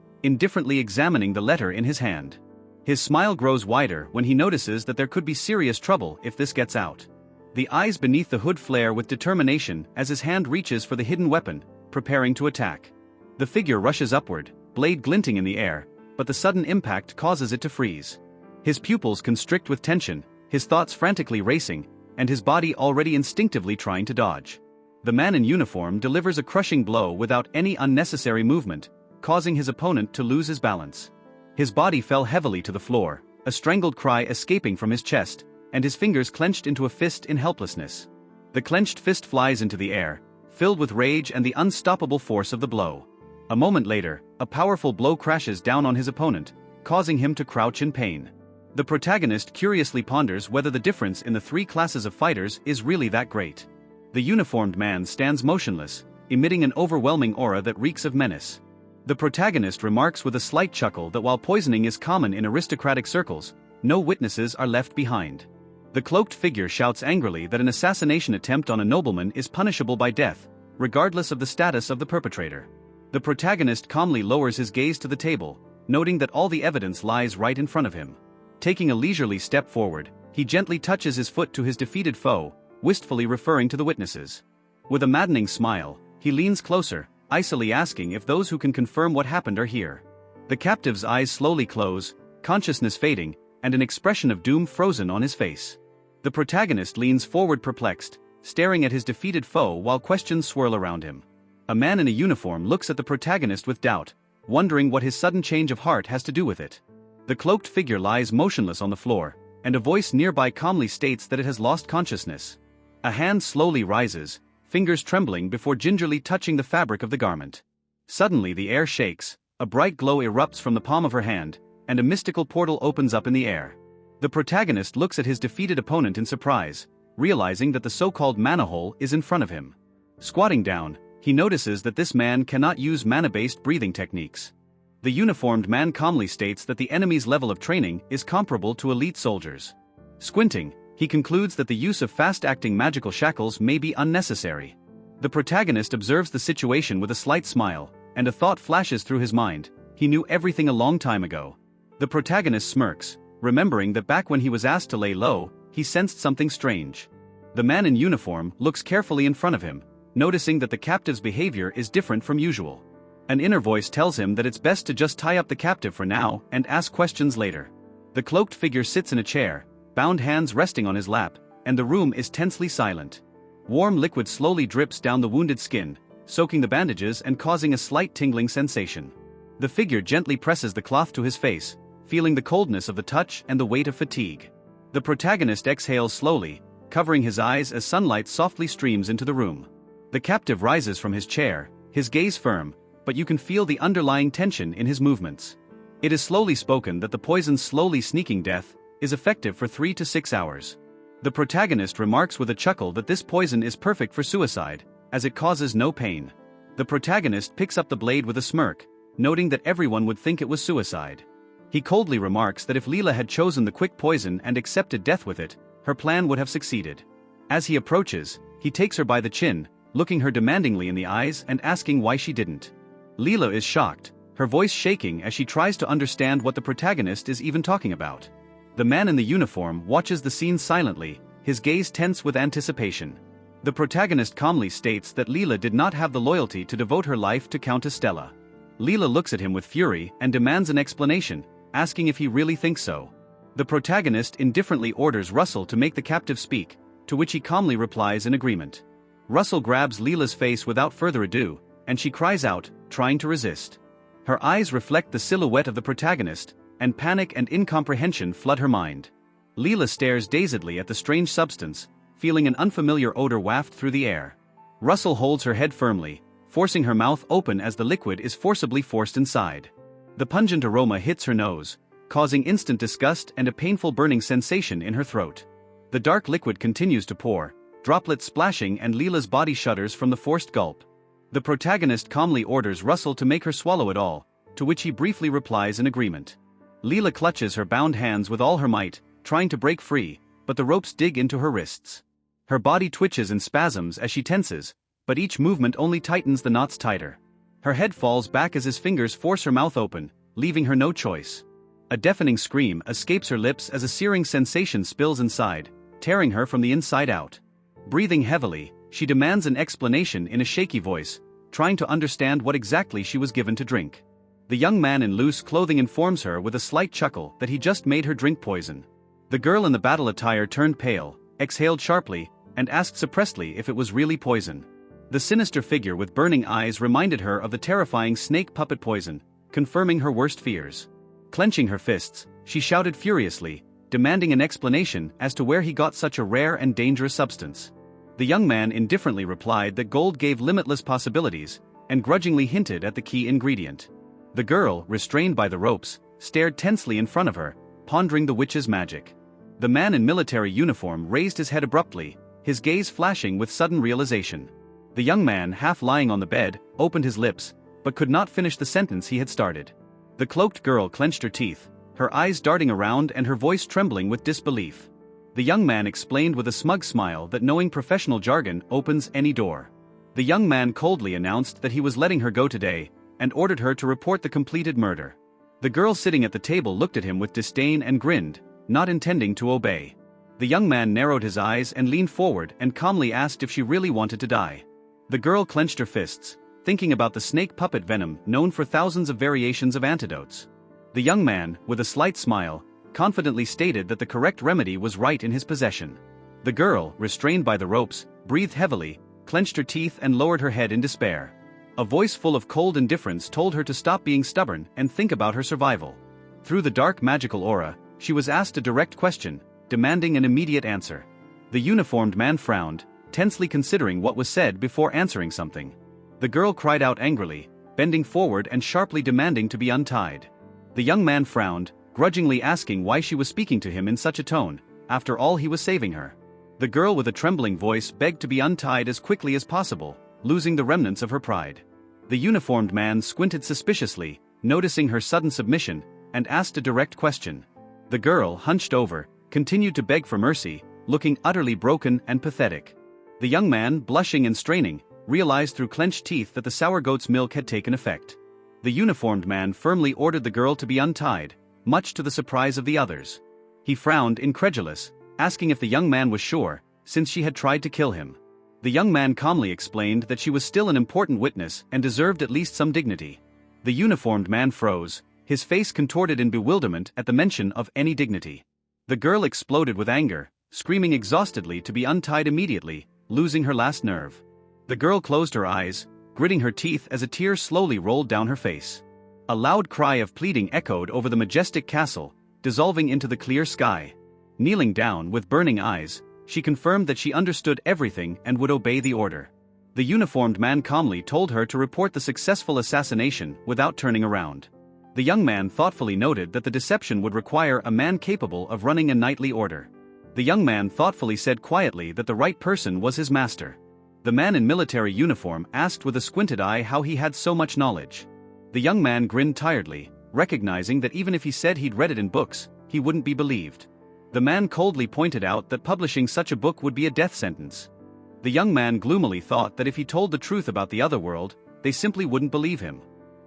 examining the letter in his hand. His smile grows wider when he notices that there could be serious trouble if this gets out. The eyes beneath the hood flare with determination as his hand reaches for the hidden weapon, preparing to attack. The figure rushes upward, blade glinting in the air, but the sudden impact causes it to freeze. His pupils constrict with tension, his thoughts frantically racing, and his body already instinctively trying to dodge. The man in uniform delivers a crushing blow without any unnecessary movement, causing his opponent to lose his balance. His body fell heavily to the floor, a strangled cry escaping from his chest, and his fingers clenched into a fist in helplessness. The clenched fist flies into the air, filled with rage and the unstoppable force of the blow. A moment later, a powerful blow crashes down on his opponent, causing him to crouch in pain. The protagonist curiously ponders whether the difference in the three classes of fighters is really that great. The uniformed man stands motionless, emitting an overwhelming aura that reeks of menace. The protagonist remarks with a slight chuckle that while poisoning is common in aristocratic circles, no witnesses are left behind. The cloaked figure shouts angrily that an assassination attempt on a nobleman is punishable by death, regardless of the status of the perpetrator. The protagonist calmly lowers his gaze to the table, noting that all the evidence lies right in front of him. Taking a leisurely step forward, he gently touches his foot to his defeated foe, wistfully referring to the witnesses. With a maddening smile, he leans closer, icily asking if those who can confirm what happened are here. The captive's eyes slowly close, consciousness fading, and an expression of doom frozen on his face. The protagonist leans forward perplexed, staring at his defeated foe while questions swirl around him. A man in a uniform looks at the protagonist with doubt, wondering what his sudden change of heart has to do with it. The cloaked figure lies motionless on the floor, and a voice nearby calmly states that it has lost consciousness. A hand slowly rises, fingers trembling before gingerly touching the fabric of the garment. Suddenly the air shakes, a bright glow erupts from the palm of her hand, and a mystical portal opens up in the air. The protagonist looks at his defeated opponent in surprise, realizing that the so-called mana hole is in front of him. Squatting down, he notices that this man cannot use mana-based breathing techniques. The uniformed man calmly states that the enemy's level of training is comparable to elite soldiers. Squinting, he concludes that the use of fast-acting magical shackles may be unnecessary. The protagonist observes the situation with a slight smile, and a thought flashes through his mind: he knew everything a long time ago. The protagonist smirks, remembering that back when he was asked to lay low, he sensed something strange. The man in uniform looks carefully in front of him, noticing that the captive's behavior is different from usual. An inner voice tells him that it's best to just tie up the captive for now and ask questions later. The cloaked figure sits in a chair, bound hands resting on his lap, and the room is tensely silent. Warm liquid slowly drips down the wounded skin, soaking the bandages and causing a slight tingling sensation. The figure gently presses the cloth to his face, feeling the coldness of the touch and the weight of fatigue. The protagonist exhales slowly, covering his eyes as sunlight softly streams into the room. The captive rises from his chair, his gaze firm, but you can feel the underlying tension in his movements. It is slowly spoken that the poison's slowly sneaking death is effective for 3 to 6 hours. The protagonist remarks with a chuckle that this poison is perfect for suicide, as it causes no pain. The protagonist picks up the blade with a smirk, noting that everyone would think it was suicide. He coldly remarks that if Leela had chosen the quick poison and accepted death with it, her plan would have succeeded. As he approaches, he takes her by the chin, looking her demandingly in the eyes and asking why she didn't. Leela is shocked, her voice shaking as she tries to understand what the protagonist is even talking about. The man in the uniform watches the scene silently, his gaze tense with anticipation. The protagonist calmly states that Leela did not have the loyalty to devote her life to Countess Stella. Leela looks at him with fury and demands an explanation, asking if he really thinks so. The protagonist indifferently orders Russell to make the captive speak, to which he calmly replies in agreement. Russell grabs Leela's face without further ado, and she cries out, trying to resist. Her eyes reflect the silhouette of the protagonist, and panic and incomprehension flood her mind. Leela stares dazedly at the strange substance, feeling an unfamiliar odor waft through the air. Russell holds her head firmly, forcing her mouth open as the liquid is forcibly forced inside. The pungent aroma hits her nose, causing instant disgust and a painful burning sensation in her throat. The dark liquid continues to pour, droplets splashing, and Leela's body shudders from the forced gulp. The protagonist calmly orders Russell to make her swallow it all, to which he briefly replies in agreement. Leela clutches her bound hands with all her might, trying to break free, but the ropes dig into her wrists. Her body twitches in spasms as she tenses, but each movement only tightens the knots tighter. Her head falls back as his fingers force her mouth open, leaving her no choice. A deafening scream escapes her lips as a searing sensation spills inside, tearing her from the inside out. Breathing heavily, she demands an explanation in a shaky voice, trying to understand what exactly she was given to drink. The young man in loose clothing informs her with a slight chuckle that he just made her drink poison. The girl in the battle attire turned pale, exhaled sharply, and asked suppressedly if it was really poison. The sinister figure with burning eyes reminded her of the terrifying snake puppet poison, confirming her worst fears. Clenching her fists, she shouted furiously, demanding an explanation as to where he got such a rare and dangerous substance. The young man indifferently replied that gold gave limitless possibilities, and grudgingly hinted at the key ingredient. The girl, restrained by the ropes, stared tensely in front of her, pondering the witch's magic. The man in military uniform raised his head abruptly, his gaze flashing with sudden realization. The young man, half lying on the bed, opened his lips, but could not finish the sentence he had started. The cloaked girl clenched her teeth, her eyes darting around and her voice trembling with disbelief. The young man explained with a smug smile that knowing professional jargon opens any door. The young man coldly announced that he was letting her go today, and ordered her to report the completed murder. The girl sitting at the table looked at him with disdain and grinned, not intending to obey. The young man narrowed his eyes and leaned forward and calmly asked if she really wanted to die. The girl clenched her fists, thinking about the snake puppet venom known for thousands of variations of antidotes. The young man, with a slight smile, confidently stated that the correct remedy was right in his possession. The girl, restrained by the ropes, breathed heavily, clenched her teeth and lowered her head in despair. A voice full of cold indifference told her to stop being stubborn and think about her survival. Through the dark magical aura, she was asked a direct question, demanding an immediate answer. The uniformed man frowned, tensely considering what was said before answering something. The girl cried out angrily, bending forward and sharply demanding to be untied. The young man frowned, grudgingly asking why she was speaking to him in such a tone, after all he was saving her. The girl with a trembling voice begged to be untied as quickly as possible, losing the remnants of her pride. The uniformed man squinted suspiciously, noticing her sudden submission, and asked a direct question. The girl, hunched over, continued to beg for mercy, looking utterly broken and pathetic. The young man, blushing and straining, realized through clenched teeth that the sour goat's milk had taken effect. The uniformed man firmly ordered the girl to be untied, much to the surprise of the others. He frowned, incredulous, asking if the young man was sure, since she had tried to kill him. The young man calmly explained that she was still an important witness and deserved at least some dignity. The uniformed man froze, his face contorted in bewilderment at the mention of any dignity. The girl exploded with anger, screaming exhaustedly to be untied immediately, losing her last nerve. The girl closed her eyes, gritting her teeth as a tear slowly rolled down her face. A loud cry of pleading echoed over the majestic castle, dissolving into the clear sky. Kneeling down with burning eyes, she confirmed that she understood everything and would obey the order. The uniformed man calmly told her to report the successful assassination without turning around. The young man thoughtfully noted that the deception would require a man capable of running a knightly order. The young man thoughtfully said quietly that the right person was his master. The man in military uniform asked with a squinted eye how he had so much knowledge. The young man grinned tiredly, recognizing that even if he said he'd read it in books, he wouldn't be believed. The man coldly pointed out that publishing such a book would be a death sentence. The young man gloomily thought that if he told the truth about the other world, they simply wouldn't believe him.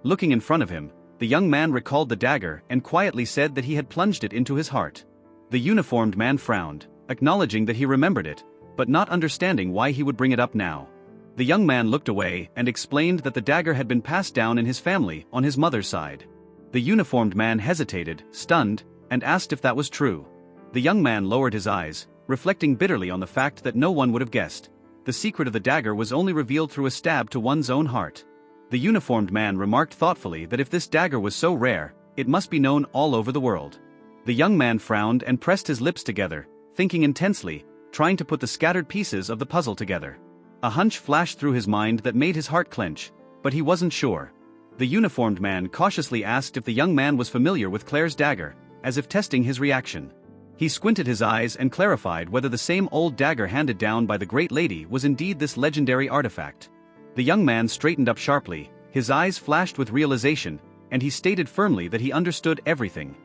Looking in front of him, the young man recalled the dagger and quietly said that he had plunged it into his heart. The uniformed man frowned, acknowledging that he remembered it, but not understanding why he would bring it up now. The young man looked away and explained that the dagger had been passed down in his family on his mother's side. The uniformed man hesitated, stunned, and asked if that was true. The young man lowered his eyes, reflecting bitterly on the fact that no one would have guessed. The secret of the dagger was only revealed through a stab to one's own heart. The uniformed man remarked thoughtfully that if this dagger was so rare, it must be known all over the world. The young man frowned and pressed his lips together, thinking intensely, trying to put the scattered pieces of the puzzle together. A hunch flashed through his mind that made his heart clench, but he wasn't sure. The uniformed man cautiously asked if the young man was familiar with Claire's dagger, as if testing his reaction. He squinted his eyes and clarified whether the same old dagger handed down by the great lady was indeed this legendary artifact. The young man straightened up sharply, his eyes flashed with realization, and he stated firmly that he understood everything.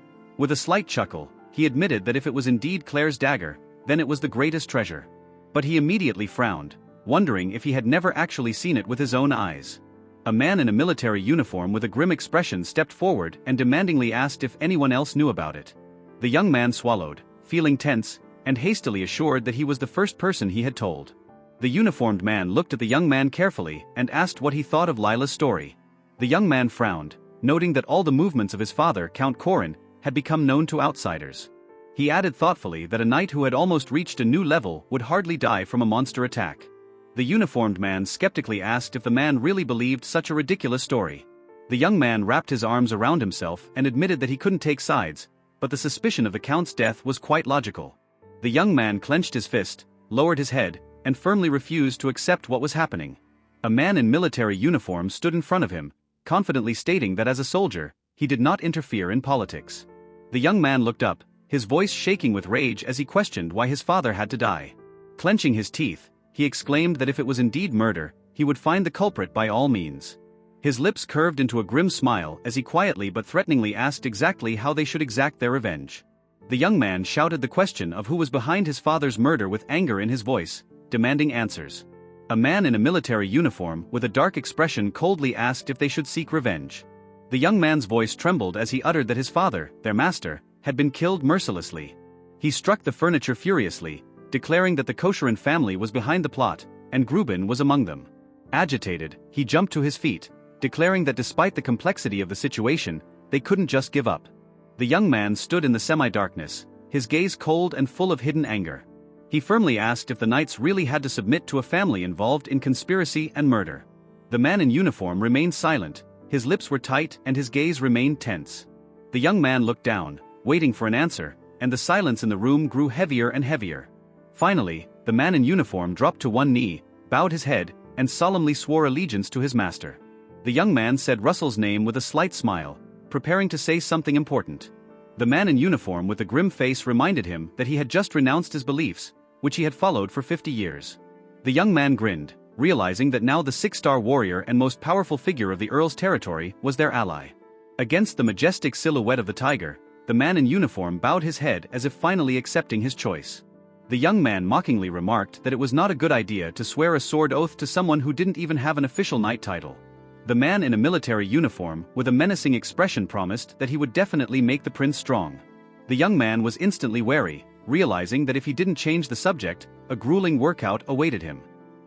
With a slight chuckle, he admitted that if it was indeed Claire's dagger, then it was the greatest treasure. But he immediately frowned, wondering if he had never actually seen it with his own eyes. A man in a military uniform with a grim expression stepped forward and demandingly asked if anyone else knew about it. The young man swallowed, feeling tense, and hastily assured that he was the first person he had told. The uniformed man looked at the young man carefully and asked what he thought of Lila's story. The young man frowned, noting that all the movements of his father, Count Korin, had become known to outsiders. He added thoughtfully that a knight who had almost reached a new level would hardly die from a monster attack. The uniformed man skeptically asked if the man really believed such a ridiculous story. The young man wrapped his arms around himself and admitted that he couldn't take sides, but the suspicion of the count's death was quite logical. The young man clenched his fist, lowered his head, and firmly refused to accept what was happening. A man in military uniform stood in front of him, confidently stating that as a soldier, he did not interfere in politics. The young man looked up, his voice shaking with rage as he questioned why his father had to die. Clenching his teeth, he exclaimed that if it was indeed murder, he would find the culprit by all means. His lips curved into a grim smile as he quietly but threateningly asked exactly how they should exact their revenge. The young man shouted the question of who was behind his father's murder with anger in his voice, demanding answers. A man in a military uniform with a dark expression coldly asked if they should seek revenge. The young man's voice trembled as he uttered that his father, their master, had been killed mercilessly. He struck the furniture furiously, declaring that the Kosherin family was behind the plot, and Grubin was among them. Agitated, he jumped to his feet, declaring that despite the complexity of the situation, they couldn't just give up. The young man stood in the semi-darkness, his gaze cold and full of hidden anger. He firmly asked if the knights really had to submit to a family involved in conspiracy and murder. The man in uniform remained silent, his lips were tight and his gaze remained tense. The young man looked down, waiting for an answer, and the silence in the room grew heavier and heavier. Finally, the man in uniform dropped to one knee, bowed his head, and solemnly swore allegiance to his master. The young man said Russell's name with a slight smile, preparing to say something important. The man in uniform with a grim face reminded him that he had just renounced his beliefs, which he had followed for 50 years. The young man grinned, realizing that now the 6-star warrior and most powerful figure of the Earl's territory was their ally. Against the majestic silhouette of the tiger, the man in uniform bowed his head as if finally accepting his choice. The young man mockingly remarked that it was not a good idea to swear a sword oath to someone who didn't even have an official knight title. The man in a military uniform with a menacing expression promised that he would definitely make the prince strong. The young man was instantly wary, realizing that if he didn't change the subject, a grueling workout awaited him.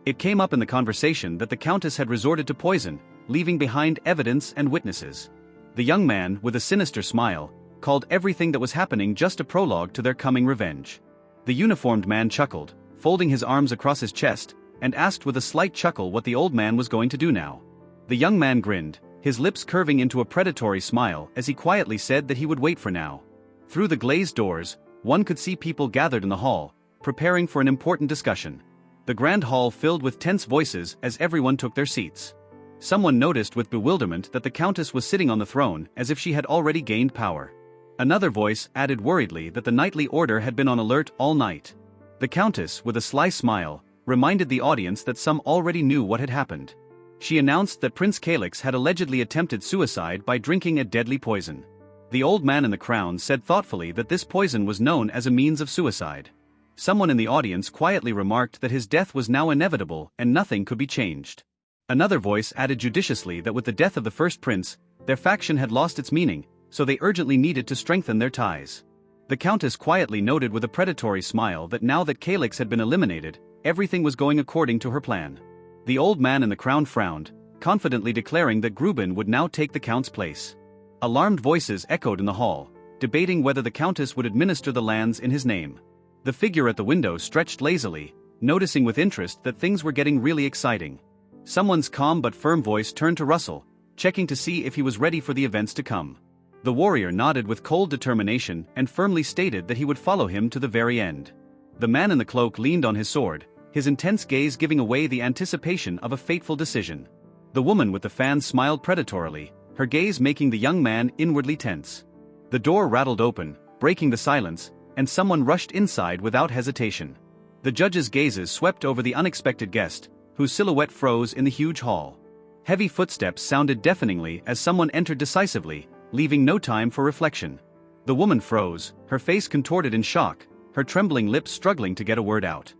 It came up in the conversation that the countess had resorted to poison, leaving behind evidence and witnesses. The young man, with a sinister smile, called everything that was happening just a prologue to their coming revenge. The uniformed man chuckled, folding his arms across his chest, and asked with a slight chuckle what the old man was going to do now. The young man grinned, his lips curving into a predatory smile as he quietly said that he would wait for now. Through the glazed doors, one could see people gathered in the hall, preparing for an important discussion. The grand hall filled with tense voices as everyone took their seats. Someone noticed with bewilderment that the countess was sitting on the throne as if she had already gained power. Another voice added worriedly that the knightly order had been on alert all night. The countess, with a sly smile, reminded the audience that some already knew what had happened. She announced that Prince Calyx had allegedly attempted suicide by drinking a deadly poison. The old man in the crown said thoughtfully that this poison was known as a means of suicide. Someone in the audience quietly remarked that his death was now inevitable and nothing could be changed. Another voice added judiciously that with the death of the first prince, their faction had lost its meaning, so they urgently needed to strengthen their ties. The countess quietly noted with a predatory smile that now that Calyx had been eliminated, everything was going according to her plan. The old man in the crown frowned, confidently declaring that Grubin would now take the count's place. Alarmed voices echoed in the hall, debating whether the countess would administer the lands in his name. The figure at the window stretched lazily, noticing with interest that things were getting really exciting. Someone's calm but firm voice turned to Russell, checking to see if he was ready for the events to come. The warrior nodded with cold determination and firmly stated that he would follow him to the very end. The man in the cloak leaned on his sword, his intense gaze giving away the anticipation of a fateful decision. The woman with the fan smiled predatorily, her gaze making the young man inwardly tense. The door rattled open, breaking the silence, and someone rushed inside without hesitation. The judge's gazes swept over the unexpected guest, whose silhouette froze in the huge hall. Heavy footsteps sounded deafeningly as someone entered decisively, leaving no time for reflection. The woman froze, her face contorted in shock, her trembling lips struggling to get a word out.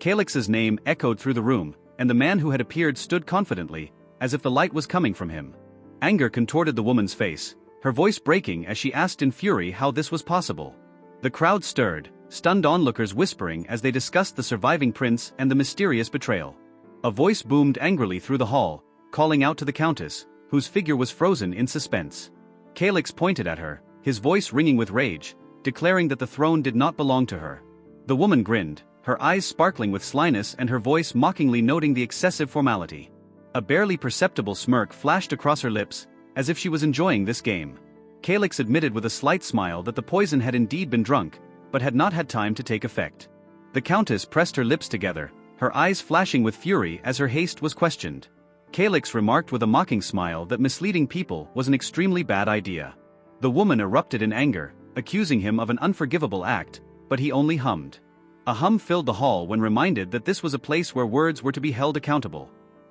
Calix's name echoed through the room, and the man who had appeared stood confidently, as if the light was coming from him. Anger contorted the woman's face, her voice breaking as she asked in fury how this was possible. The crowd stirred, stunned onlookers whispering as they discussed the surviving prince and the mysterious betrayal. A voice boomed angrily through the hall, calling out to the countess, whose figure was frozen in suspense. Calix pointed at her, his voice ringing with rage, declaring that the throne did not belong to her. The woman grinned, her eyes sparkling with slyness and her voice mockingly noting the excessive formality. A barely perceptible smirk flashed across her lips, as if she was enjoying this game. Calix admitted with a slight smile that the poison had indeed been drunk, but had not had time to take effect. The countess pressed her lips together, her eyes flashing with fury as her haste was questioned. Calix remarked with a mocking smile that misleading people was an extremely bad idea. The woman erupted in anger, accusing him of an unforgivable act, but he only hummed. A hum filled the hall when reminded that this was a place where words were to be held accountable.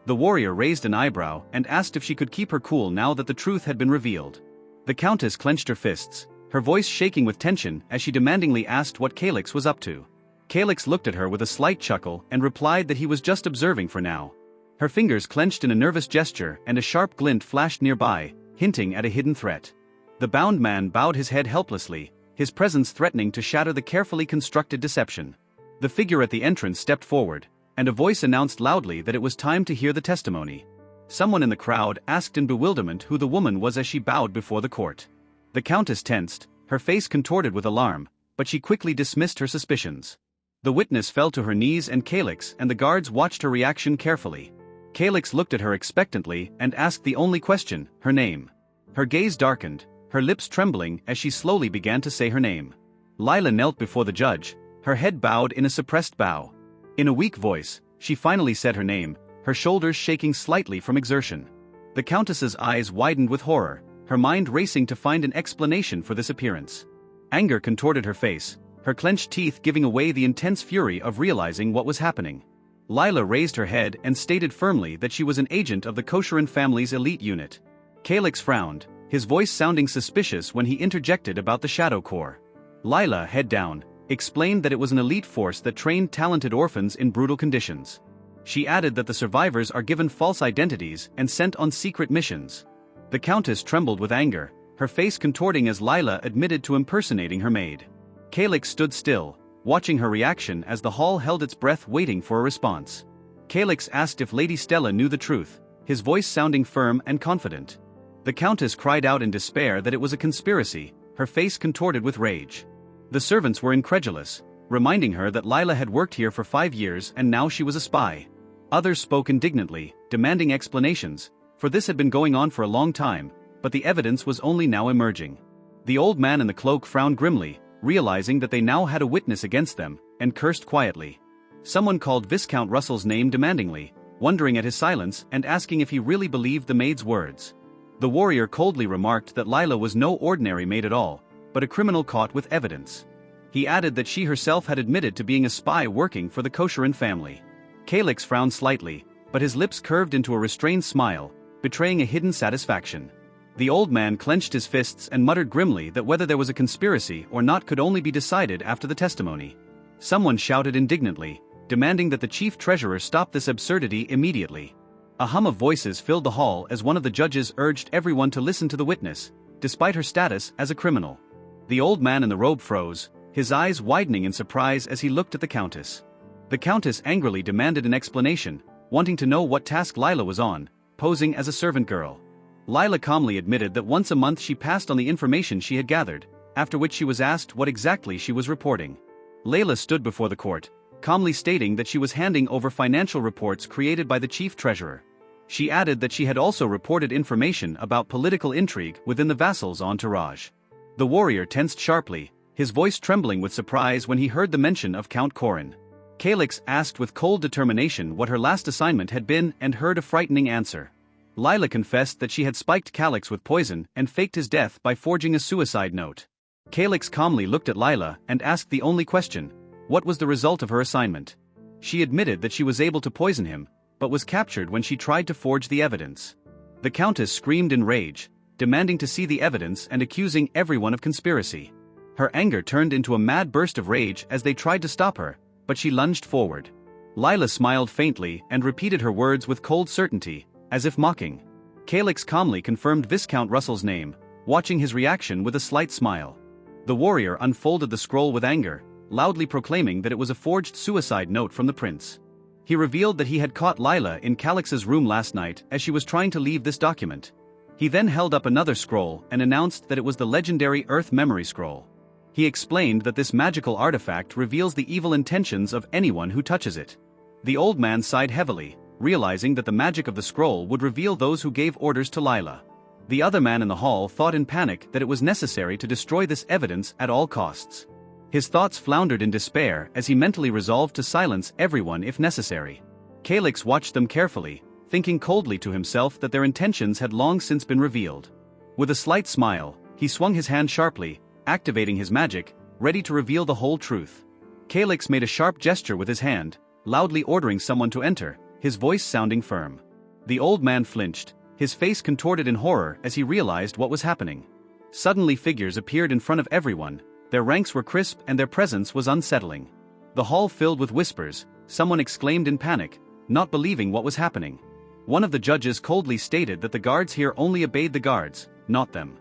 The warrior raised an eyebrow and asked if she could keep her cool now that the truth had been revealed. The countess clenched her fists, her voice shaking with tension as she demandingly asked what Calix was up to. Calix looked at her with a slight chuckle and replied that he was just observing for now. Her fingers clenched in a nervous gesture and a sharp glint flashed nearby, hinting at a hidden threat. The bound man bowed his head helplessly, his presence threatening to shatter the carefully constructed deception. The figure at the entrance stepped forward, and a voice announced loudly that it was time to hear the testimony. Someone in the crowd asked in bewilderment who the woman was as she bowed before the court. The countess tensed, her face contorted with alarm, but she quickly dismissed her suspicions. The witness fell to her knees and Calix and the guards watched her reaction carefully. Calix looked at her expectantly and asked the only question, her name. Her gaze darkened, her lips trembling as she slowly began to say her name. Lila knelt before the judge, her head bowed in a suppressed bow. In a weak voice, she finally said her name, her shoulders shaking slightly from exertion. The countess's eyes widened with horror, her mind racing to find an explanation for this appearance. Anger contorted her face, her clenched teeth giving away the intense fury of realizing what was happening. Lila raised her head and stated firmly that she was an agent of the Kosherin family's elite unit. Calix frowned, his voice sounding suspicious when he interjected about the Shadow Corps. Lila, head down, explained that it was an elite force that trained talented orphans in brutal conditions. She added that the survivors are given false identities and sent on secret missions. The countess trembled with anger, her face contorting as Lila admitted to impersonating her maid. Calix stood still, watching her reaction as the hall held its breath waiting for a response. Calix asked if Lady Stella knew the truth, his voice sounding firm and confident. The countess cried out in despair that it was a conspiracy, her face contorted with rage. The servants were incredulous, reminding her that Lila had worked here for 5 years and now she was a spy. Others spoke indignantly, demanding explanations, for this had been going on for a long time, but the evidence was only now emerging. The old man in the cloak frowned grimly, realizing that they now had a witness against them, and cursed quietly. Someone called Viscount Russell's name demandingly, wondering at his silence and asking if he really believed the maid's words. The warrior coldly remarked that Lila was no ordinary maid at all, but a criminal caught with evidence. He added that she herself had admitted to being a spy working for the Kosherin family. Calix frowned slightly, but his lips curved into a restrained smile, betraying a hidden satisfaction. The old man clenched his fists and muttered grimly that whether there was a conspiracy or not could only be decided after the testimony. Someone shouted indignantly, demanding that the chief treasurer stop this absurdity immediately. A hum of voices filled the hall as one of the judges urged everyone to listen to the witness, despite her status as a criminal. The old man in the robe froze, his eyes widening in surprise as he looked at the countess. The countess angrily demanded an explanation, wanting to know what task Lila was on, posing as a servant girl. Lila calmly admitted that once a month she passed on the information she had gathered, after which she was asked what exactly she was reporting. Layla stood before the court, calmly stating that she was handing over financial reports created by the chief treasurer. She added that she had also reported information about political intrigue within the vassal's entourage. The warrior tensed sharply, his voice trembling with surprise when he heard the mention of Count Korin. Calix asked with cold determination what her last assignment had been and heard a frightening answer. Lila confessed that she had spiked Calix with poison and faked his death by forging a suicide note. Calix calmly looked at Lila and asked the only question: what was the result of her assignment? She admitted that she was able to poison him, but was captured when she tried to forge the evidence. The countess screamed in rage, demanding to see the evidence and accusing everyone of conspiracy. Her anger turned into a mad burst of rage as they tried to stop her, but she lunged forward. Lila smiled faintly and repeated her words with cold certainty, as if mocking. Calyx calmly confirmed Viscount Russell's name, watching his reaction with a slight smile. The warrior unfolded the scroll with anger, loudly proclaiming that it was a forged suicide note from the prince. He revealed that he had caught Lila in Calyx's room last night as she was trying to leave this document. He then held up another scroll and announced that it was the legendary Earth Memory Scroll. He explained that this magical artifact reveals the evil intentions of anyone who touches it. The old man sighed heavily, realizing that the magic of the scroll would reveal those who gave orders to Lila. The other man in the hall thought in panic that it was necessary to destroy this evidence at all costs. His thoughts floundered in despair as he mentally resolved to silence everyone if necessary. Calyx watched them carefully, thinking coldly to himself that their intentions had long since been revealed. With a slight smile, he swung his hand sharply, activating his magic, ready to reveal the whole truth. Calyx made a sharp gesture with his hand, loudly ordering someone to enter, his voice sounding firm. The old man flinched, his face contorted in horror as he realized what was happening. Suddenly figures appeared in front of everyone, their ranks were crisp and their presence was unsettling. The hall filled with whispers, someone exclaimed in panic, not believing what was happening. One of the judges coldly stated that the guards here only obeyed the guards, not them.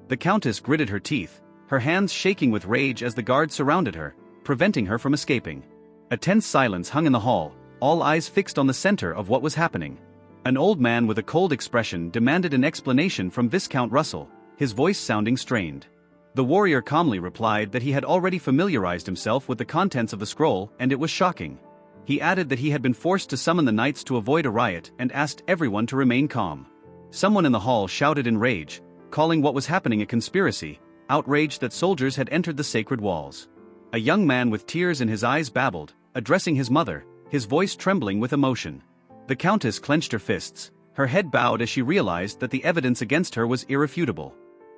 The countess gritted her teeth, her hands shaking with rage as the guards surrounded her, preventing her from escaping. A tense silence hung in the hall, all eyes fixed on the center of what was happening. An old man with a cold expression demanded an explanation from Viscount Russell, his voice sounding strained. The warrior calmly replied that he had already familiarized himself with the contents of the scroll and it was shocking. He added that he had been forced to summon the knights to avoid a riot and asked everyone to remain calm. Someone in the hall shouted in rage, calling what was happening a conspiracy, outraged that soldiers had entered the sacred walls. A young man with tears in his eyes babbled, addressing his mother, his voice trembling with emotion. The countess clenched her fists, her head bowed as she realized that the evidence against her was irrefutable.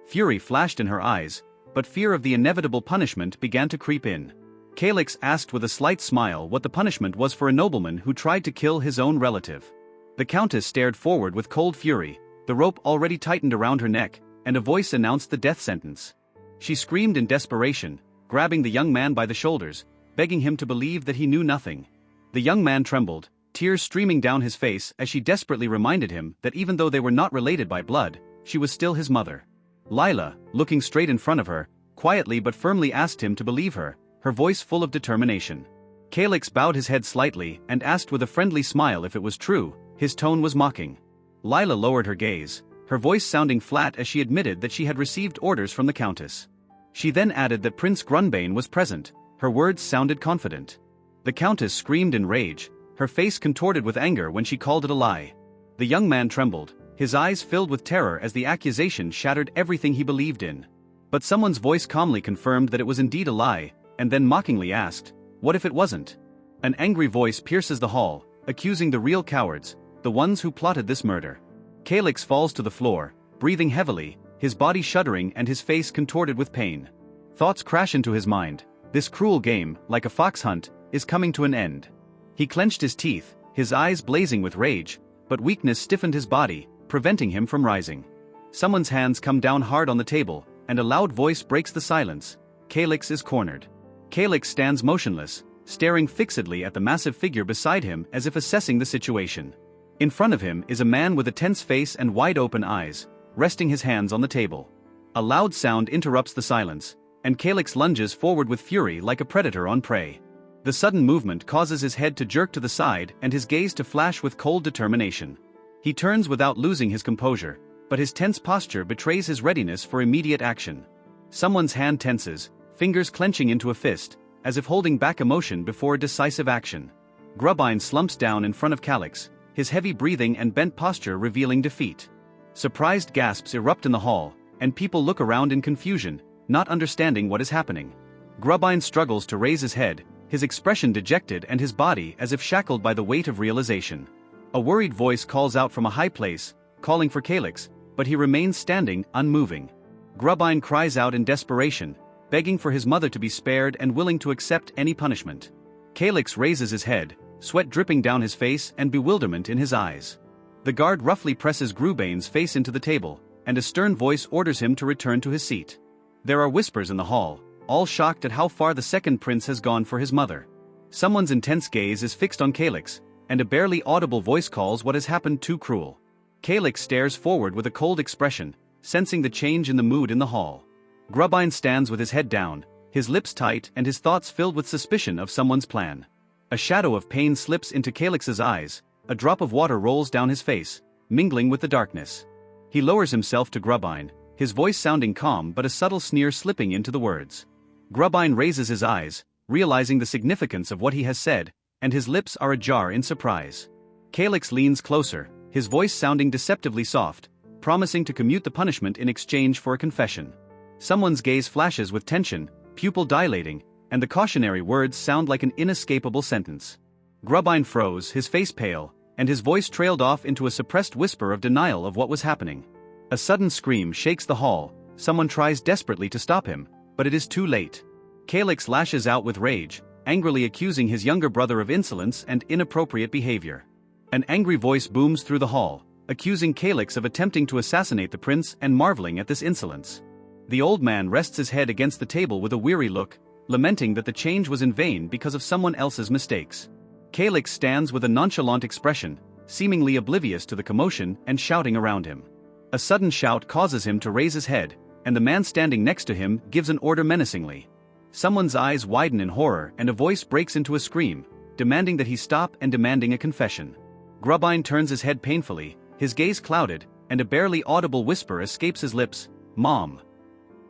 Fury flashed in her eyes, but fear of the inevitable punishment began to creep in. Calyx asked with a slight smile what the punishment was for a nobleman who tried to kill his own relative. The countess stared forward with cold fury, the rope already tightened around her neck, and a voice announced the death sentence. She screamed in desperation, grabbing the young man by the shoulders, begging him to believe that he knew nothing. The young man trembled, tears streaming down his face as she desperately reminded him that even though they were not related by blood, she was still his mother. Lila, looking straight in front of her, quietly but firmly asked him to believe her, her voice full of determination. Calyx bowed his head slightly and asked with a friendly smile if it was true, his tone was mocking. Lila lowered her gaze, her voice sounding flat as she admitted that she had received orders from the countess. She then added that Prince Grunbane was present, her words sounded confident. The countess screamed in rage, her face contorted with anger when she called it a lie. The young man trembled, his eyes filled with terror as the accusation shattered everything he believed in. But someone's voice calmly confirmed that it was indeed a lie, and then mockingly asked, "What if it wasn't?" An angry voice pierces the hall, accusing the real cowards, the ones who plotted this murder. Calyx falls to the floor, breathing heavily, his body shuddering and his face contorted with pain. Thoughts crash into his mind, this cruel game, like a fox hunt, is coming to an end. He clenched his teeth, his eyes blazing with rage, but weakness stiffened his body, preventing him from rising. Someone's hands come down hard on the table, and a loud voice breaks the silence. Calyx is cornered. Calyx stands motionless, staring fixedly at the massive figure beside him as if assessing the situation. In front of him is a man with a tense face and wide-open eyes, resting his hands on the table. A loud sound interrupts the silence, and Calyx lunges forward with fury like a predator on prey. The sudden movement causes his head to jerk to the side and his gaze to flash with cold determination. He turns without losing his composure, but his tense posture betrays his readiness for immediate action. Someone's hand tenses, fingers clenching into a fist, as if holding back emotion before a decisive action. Grunbane slumps down in front of Calyx, his heavy breathing and bent posture revealing defeat. Surprised gasps erupt in the hall, and people look around in confusion, not understanding what is happening. Grunbane struggles to raise his head, his expression dejected and his body as if shackled by the weight of realization. A worried voice calls out from a high place, calling for Calyx, but he remains standing, unmoving. Grunbane cries out in desperation, begging for his mother to be spared and willing to accept any punishment. Calyx raises his head, sweat dripping down his face and bewilderment in his eyes. The guard roughly presses Grunbane's face into the table, and a stern voice orders him to return to his seat. There are whispers in the hall, all shocked at how far the second prince has gone for his mother. Someone's intense gaze is fixed on Calyx, and a barely audible voice calls what has happened too cruel. Calyx stares forward with a cold expression, sensing the change in the mood in the hall. Grubbine stands with his head down, his lips tight and his thoughts filled with suspicion of someone's plan. A shadow of pain slips into Calyx's eyes, a drop of water rolls down his face, mingling with the darkness. He lowers himself to Grubbine, his voice sounding calm but a subtle sneer slipping into the words. Grubbine raises his eyes, realizing the significance of what he has said, and his lips are ajar in surprise. Calyx leans closer, his voice sounding deceptively soft, promising to commute the punishment in exchange for a confession. Someone's gaze flashes with tension, pupil dilating, and the cautionary words sound like an inescapable sentence. Grubbine froze, his face pale, and his voice trailed off into a suppressed whisper of denial of what was happening. A sudden scream shakes the hall, someone tries desperately to stop him, but it is too late. Calyx lashes out with rage, angrily accusing his younger brother of insolence and inappropriate behavior. An angry voice booms through the hall, accusing Calyx of attempting to assassinate the prince and marveling at this insolence. The old man rests his head against the table with a weary look, lamenting that the change was in vain because of someone else's mistakes. Calyx stands with a nonchalant expression, seemingly oblivious to the commotion and shouting around him. A sudden shout causes him to raise his head, and the man standing next to him gives an order menacingly. Someone's eyes widen in horror and a voice breaks into a scream, demanding that he stop and demanding a confession. Grubbine turns his head painfully, his gaze clouded, and a barely audible whisper escapes his lips, "Mom."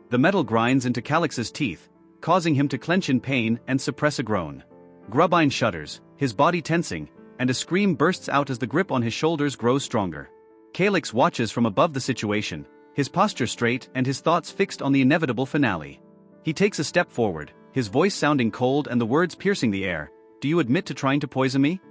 The metal grinds into Calyx's teeth, causing him to clench in pain and suppress a groan. Grubbine shudders, his body tensing, and a scream bursts out as the grip on his shoulders grows stronger. Calyx watches from above the situation, his posture straight and his thoughts fixed on the inevitable finale. He takes a step forward, his voice sounding cold and the words piercing the air, "Do you admit to trying to poison me?"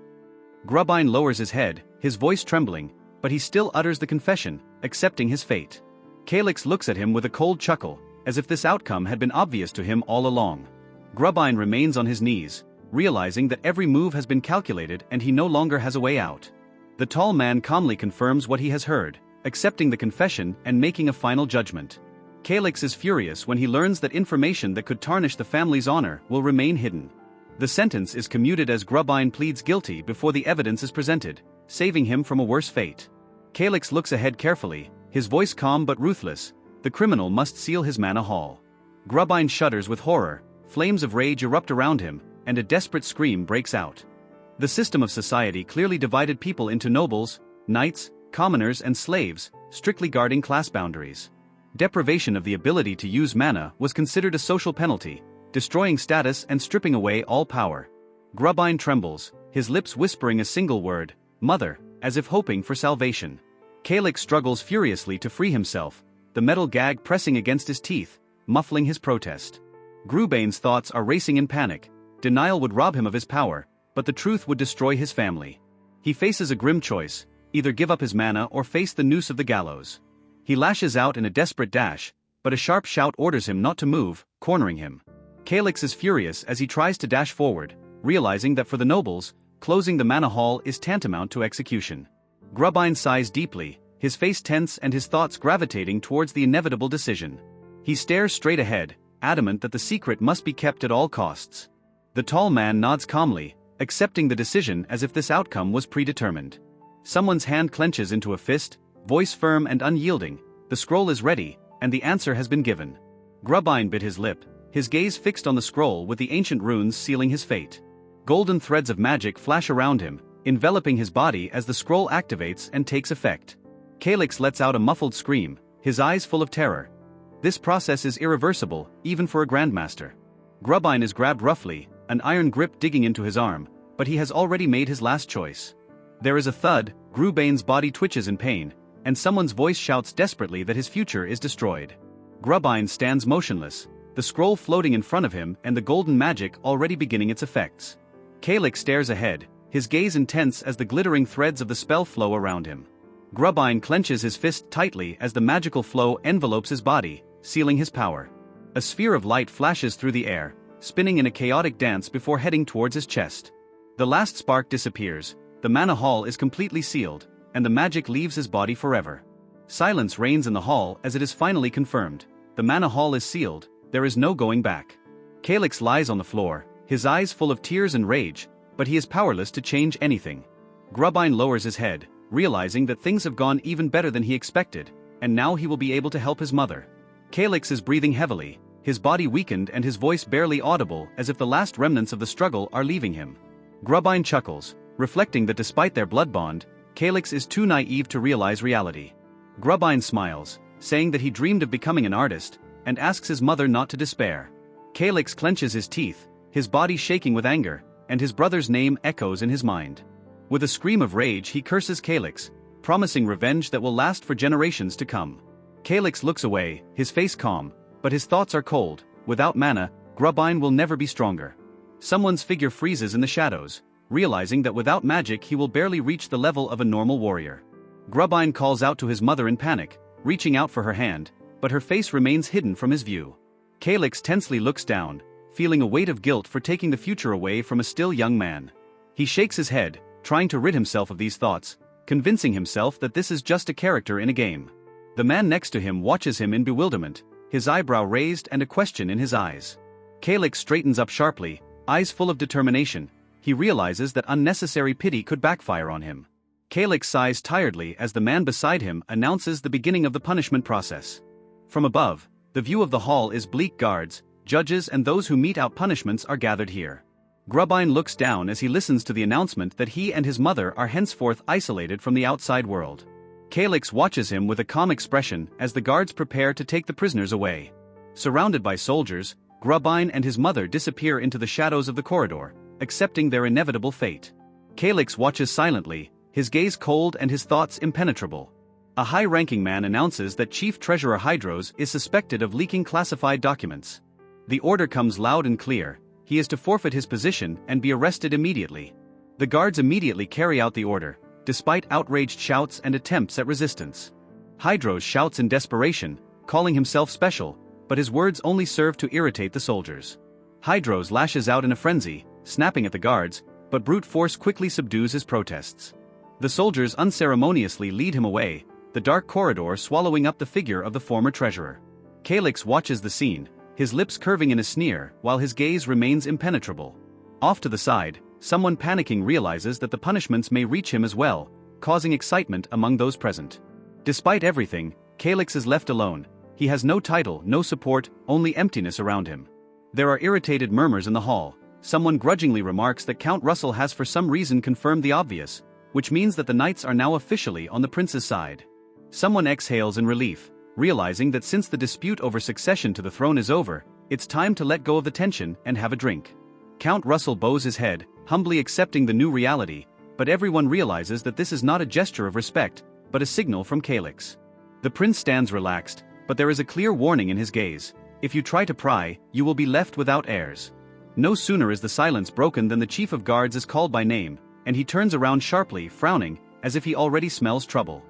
Grubbine lowers his head, his voice trembling, but he still utters the confession, accepting his fate. Calyx looks at him with a cold chuckle, as if this outcome had been obvious to him all along. Grubbine remains on his knees, realizing that every move has been calculated and he no longer has a way out. The tall man calmly confirms what he has heard, accepting the confession and making a final judgment. Calyx is furious when he learns that information that could tarnish the family's honor will remain hidden. The sentence is commuted as Grubbine pleads guilty before the evidence is presented, saving him from a worse fate. Calyx looks ahead carefully, his voice calm but ruthless. The criminal must seal his manor hall. Grubbine shudders with horror, flames of rage erupt around him, and a desperate scream breaks out. The system of society clearly divided people into nobles, knights, commoners and slaves, strictly guarding class boundaries. Deprivation of the ability to use mana was considered a social penalty, destroying status and stripping away all power. Grubbine trembles, his lips whispering a single word, "Mother," as if hoping for salvation. Calyx struggles furiously to free himself, the metal gag pressing against his teeth, muffling his protest. Grubbane's thoughts are racing in panic. Denial would rob him of his power, but the truth would destroy his family. He faces a grim choice, either give up his mana or face the noose of the gallows. He lashes out in a desperate dash, but a sharp shout orders him not to move, cornering him. Calyx is furious as he tries to dash forward, realizing that for the nobles, closing the mana hall is tantamount to execution. Grubbine sighs deeply, his face tense and his thoughts gravitating towards the inevitable decision. He stares straight ahead, adamant that the secret must be kept at all costs. The tall man nods calmly, accepting the decision as if this outcome was predetermined. Someone's hand clenches into a fist, voice firm and unyielding. The scroll is ready, and the answer has been given. Grubbine bit his lip, his gaze fixed on the scroll with the ancient runes sealing his fate. Golden threads of magic flash around him, enveloping his body as the scroll activates and takes effect. Calyx lets out a muffled scream, his eyes full of terror. This process is irreversible, even for a grandmaster. Grubbine is grabbed roughly, an iron grip digging into his arm, but he has already made his last choice. There is a thud, Grubbane's body twitches in pain, and someone's voice shouts desperately that his future is destroyed. Grubbine stands motionless, the scroll floating in front of him and the golden magic already beginning its effects. Calyx stares ahead, his gaze intense as the glittering threads of the spell flow around him. Grubbine clenches his fist tightly as the magical flow envelopes his body, sealing his power. A sphere of light flashes through the air, spinning in a chaotic dance before heading towards his chest. The last spark disappears, the mana hall is completely sealed, and the magic leaves his body forever. Silence reigns in the hall as it is finally confirmed. The mana hall is sealed, there is no going back. Calyx lies on the floor, his eyes full of tears and rage, but he is powerless to change anything. Grubbine lowers his head, realizing that things have gone even better than he expected, and now he will be able to help his mother. Calyx is breathing heavily, his body weakened and his voice barely audible, as if the last remnants of the struggle are leaving him. Grubbine chuckles, reflecting that despite their blood bond, Calyx is too naive to realize reality. Grubbine smiles, saying that he dreamed of becoming an artist, and asks his mother not to despair. Calyx clenches his teeth, his body shaking with anger, and his brother's name echoes in his mind. With a scream of rage he curses Calyx, promising revenge that will last for generations to come. Calyx looks away, his face calm, but his thoughts are cold. Without mana, Grubbine will never be stronger. Someone's figure freezes in the shadows, realizing that without magic he will barely reach the level of a normal warrior. Grubbine calls out to his mother in panic, reaching out for her hand, but her face remains hidden from his view. Calyx tensely looks down, feeling a weight of guilt for taking the future away from a still young man. He shakes his head, trying to rid himself of these thoughts, convincing himself that this is just a character in a game. The man next to him watches him in bewilderment, his eyebrow raised and a question in his eyes. Calyx straightens up sharply, eyes full of determination. He realizes that unnecessary pity could backfire on him. Calyx sighs tiredly as the man beside him announces the beginning of the punishment process. From above, the view of the hall is bleak. Guards, judges and those who mete out punishments are gathered here. Grubbine looks down as he listens to the announcement that he and his mother are henceforth isolated from the outside world. Calyx watches him with a calm expression as the guards prepare to take the prisoners away. Surrounded by soldiers, Grubbine and his mother disappear into the shadows of the corridor, accepting their inevitable fate. Calyx watches silently, his gaze cold and his thoughts impenetrable. A high-ranking man announces that Chief Treasurer Hydros is suspected of leaking classified documents. The order comes loud and clear: he is to forfeit his position and be arrested immediately. The guards immediately carry out the order, despite outraged shouts and attempts at resistance. Hydros shouts in desperation, calling himself special, but his words only serve to irritate the soldiers. Hydros lashes out in a frenzy, snapping at the guards, but brute force quickly subdues his protests. The soldiers unceremoniously lead him away, the dark corridor swallowing up the figure of the former treasurer. Calyx watches the scene, his lips curving in a sneer while his gaze remains impenetrable. Off to the side, someone panicking realizes that the punishments may reach him as well, causing excitement among those present. Despite everything, Calyx is left alone. He has no title, no support, only emptiness around him. There are irritated murmurs in the hall. Someone grudgingly remarks that Count Russell has for some reason confirmed the obvious, which means that the knights are now officially on the prince's side. Someone exhales in relief, realizing that since the dispute over succession to the throne is over, it's time to let go of the tension and have a drink. Count Russell bows his head, humbly accepting the new reality, but everyone realizes that this is not a gesture of respect, but a signal from Calyx. The prince stands relaxed, but there is a clear warning in his gaze: if you try to pry, you will be left without heirs. No sooner is the silence broken than the chief of guards is called by name, and he turns around sharply, frowning, as if he already smells trouble.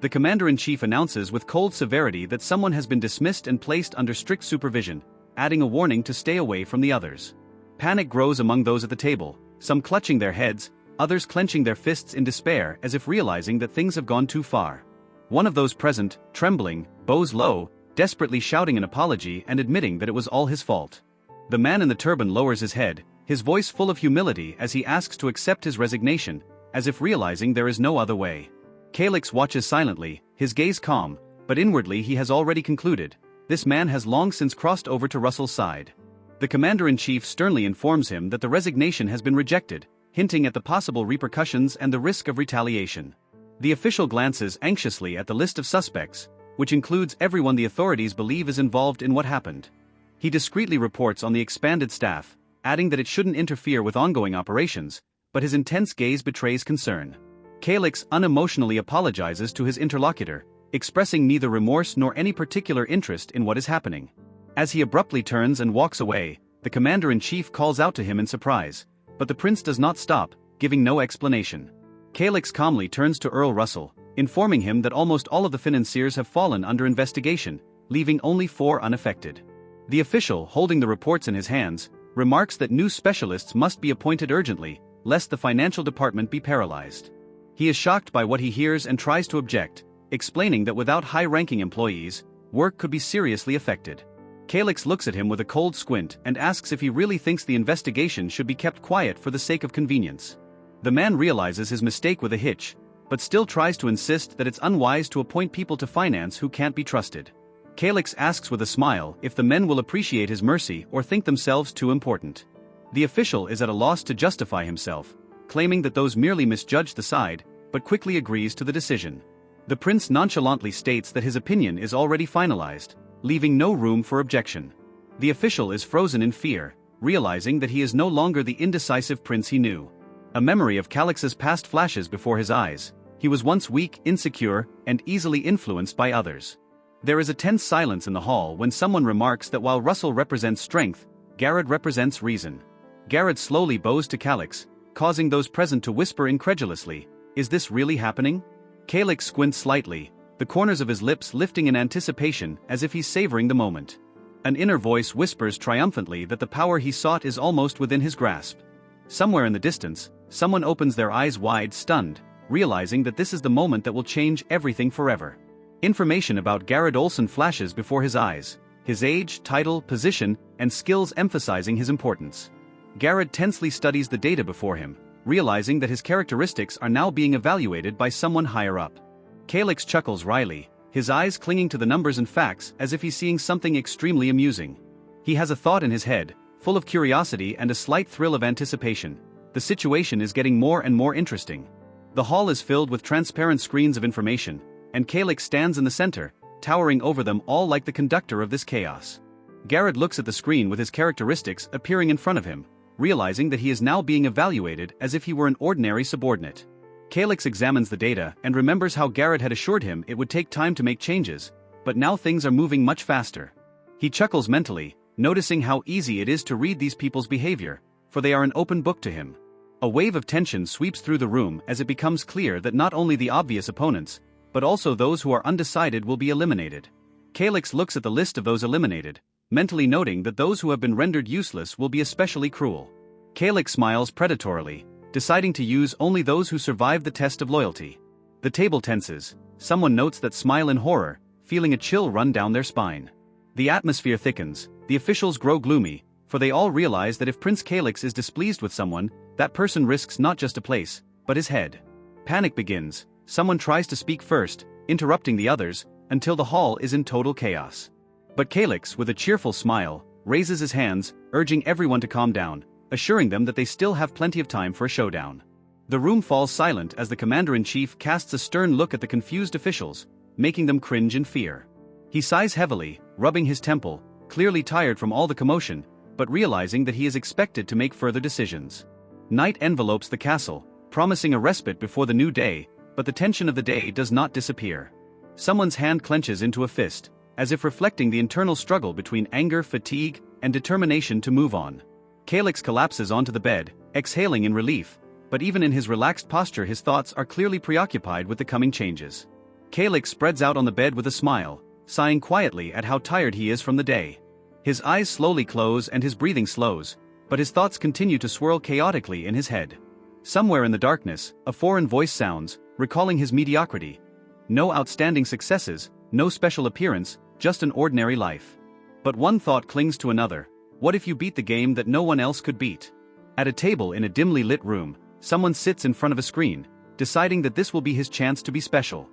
The commander-in-chief announces with cold severity that someone has been dismissed and placed under strict supervision, adding a warning to stay away from the others. Panic grows among those at the table, some clutching their heads, others clenching their fists in despair as if realizing that things have gone too far. One of those present, trembling, bows low, desperately shouting an apology and admitting that it was all his fault. The man in the turban lowers his head, his voice full of humility as he asks to accept his resignation, as if realizing there is no other way. Calyx watches silently, his gaze calm, but inwardly he has already concluded: this man has long since crossed over to Russell's side. The commander-in-chief sternly informs him that the resignation has been rejected, hinting at the possible repercussions and the risk of retaliation. The official glances anxiously at the list of suspects, which includes everyone the authorities believe is involved in what happened. He discreetly reports on the expanded staff, adding that it shouldn't interfere with ongoing operations, but his intense gaze betrays concern. Calyx unemotionally apologizes to his interlocutor, expressing neither remorse nor any particular interest in what is happening. As he abruptly turns and walks away, the commander-in-chief calls out to him in surprise, but the prince does not stop, giving no explanation. Calyx calmly turns to Earl Russell, informing him that almost all of the financiers have fallen under investigation, leaving only 4 unaffected. The official, holding the reports in his hands, remarks that new specialists must be appointed urgently, lest the financial department be paralyzed. He is shocked by what he hears and tries to object, explaining that without high-ranking employees, work could be seriously affected. Calyx looks at him with a cold squint and asks if he really thinks the investigation should be kept quiet for the sake of convenience. The man realizes his mistake with a hitch, but still tries to insist that it's unwise to appoint people to finance who can't be trusted. Calyx asks with a smile if the men will appreciate his mercy or think themselves too important. The official is at a loss to justify himself, claiming that those merely misjudged the side, but quickly agrees to the decision. The prince nonchalantly states that his opinion is already finalized, leaving no room for objection. The official is frozen in fear, realizing that he is no longer the indecisive prince he knew. A memory of Calyx's past flashes before his eyes. He was once weak, insecure, and easily influenced by others. There is a tense silence in the hall when someone remarks that while Russell represents strength, Garrett represents reason. Garrett slowly bows to Calyx, causing those present to whisper incredulously, "Is this really happening?" Calyx squints slightly, the corners of his lips lifting in anticipation as if he's savoring the moment. An inner voice whispers triumphantly that the power he sought is almost within his grasp. Somewhere in the distance, someone opens their eyes wide, stunned, realizing that this is the moment that will change everything forever. Information about Garrett Olson flashes before his eyes, his age, title, position, and skills emphasizing his importance. Garrett tensely studies the data before him, realizing that his characteristics are now being evaluated by someone higher up. Calyx chuckles wryly, his eyes clinging to the numbers and facts as if he's seeing something extremely amusing. He has a thought in his head, full of curiosity and a slight thrill of anticipation. The situation is getting more and more interesting. The hall is filled with transparent screens of information, and Calyx stands in the center, towering over them all like the conductor of this chaos. Garrett looks at the screen with his characteristics appearing in front of him, realizing that he is now being evaluated as if he were an ordinary subordinate. Calyx examines the data and remembers how Garrett had assured him it would take time to make changes, but now things are moving much faster. He chuckles mentally, noticing how easy it is to read these people's behavior, for they are an open book to him. A wave of tension sweeps through the room as it becomes clear that not only the obvious opponents, but also those who are undecided will be eliminated. Calyx looks at the list of those eliminated, mentally noting that those who have been rendered useless will be especially cruel. Calyx smiles predatorily, deciding to use only those who survive the test of loyalty. The table tenses, someone notes that smile in horror, feeling a chill run down their spine. The atmosphere thickens, the officials grow gloomy, for they all realize that if Prince Calyx is displeased with someone, that person risks not just a place, but his head. Panic begins, someone tries to speak first, interrupting the others, until the hall is in total chaos. But Calyx, with a cheerful smile, raises his hands, urging everyone to calm down, assuring them that they still have plenty of time for a showdown. The room falls silent as the commander-in-chief casts a stern look at the confused officials, making them cringe in fear. He sighs heavily, rubbing his temple, clearly tired from all the commotion, but realizing that he is expected to make further decisions. Night envelopes the castle, promising a respite before the new day, but the tension of the day does not disappear. Someone's hand clenches into a fist, as if reflecting the internal struggle between anger, fatigue, and determination to move on. Calyx collapses onto the bed, exhaling in relief, but even in his relaxed posture his thoughts are clearly preoccupied with the coming changes. Calyx spreads out on the bed with a smile, sighing quietly at how tired he is from the day. His eyes slowly close and his breathing slows, but his thoughts continue to swirl chaotically in his head. Somewhere in the darkness, a foreign voice sounds, recalling his mediocrity. No outstanding successes, no special appearance, just an ordinary life. But one thought clings to another. What if you beat the game that no one else could beat? At a table in a dimly lit room, someone sits in front of a screen, deciding that this will be his chance to be special.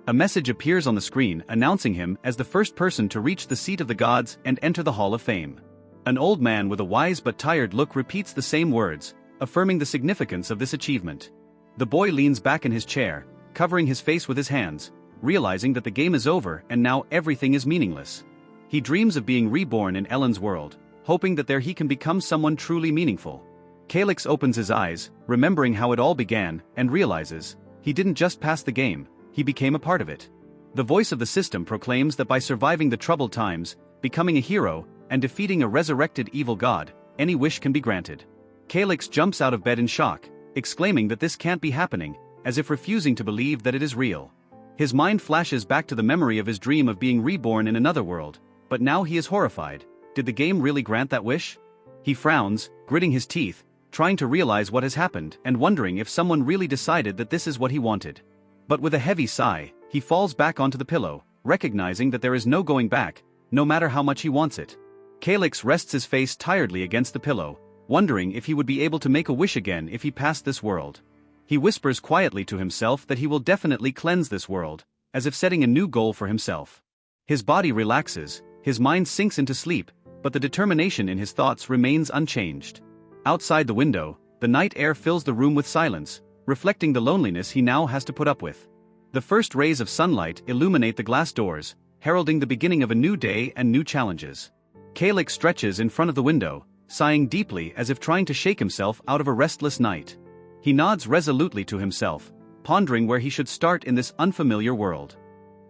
A message appears on the screen announcing him as the first person to reach the seat of the gods and enter the Hall of Fame. An old man with a wise but tired look repeats the same words, affirming the significance of this achievement. The boy leans back in his chair, covering his face with his hands, realizing that the game is over and now everything is meaningless. He dreams of being reborn in Ellen's world, hoping that there he can become someone truly meaningful. Calyx opens his eyes, remembering how it all began, and realizes, he didn't just pass the game, he became a part of it. The voice of the system proclaims that by surviving the troubled times, becoming a hero, and defeating a resurrected evil god, any wish can be granted. Calyx jumps out of bed in shock, exclaiming that this can't be happening, as if refusing to believe that it is real. His mind flashes back to the memory of his dream of being reborn in another world, but now he is horrified. Did the game really grant that wish? He frowns, gritting his teeth, trying to realize what has happened and wondering if someone really decided that this is what he wanted. But with a heavy sigh, he falls back onto the pillow, recognizing that there is no going back, no matter how much he wants it. Calyx rests his face tiredly against the pillow, wondering if he would be able to make a wish again if he passed this world. He whispers quietly to himself that he will definitely cleanse this world, as if setting a new goal for himself. His body relaxes, his mind sinks into sleep, but the determination in his thoughts remains unchanged. Outside the window, the night air fills the room with silence, reflecting the loneliness he now has to put up with. The first rays of sunlight illuminate the glass doors, heralding the beginning of a new day and new challenges. Calyx stretches in front of the window, sighing deeply as if trying to shake himself out of a restless night. He nods resolutely to himself, pondering where he should start in this unfamiliar world.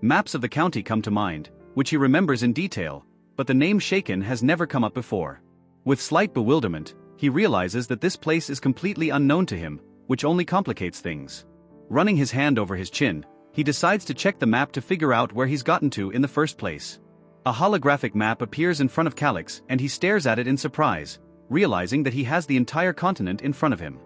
Maps of the county come to mind, which he remembers in detail, but the name Shaken has never come up before. With slight bewilderment, he realizes that this place is completely unknown to him, which only complicates things. Running his hand over his chin, he decides to check the map to figure out where he's gotten to in the first place. A holographic map appears in front of Calyx and he stares at it in surprise, realizing that he has the entire continent in front of him.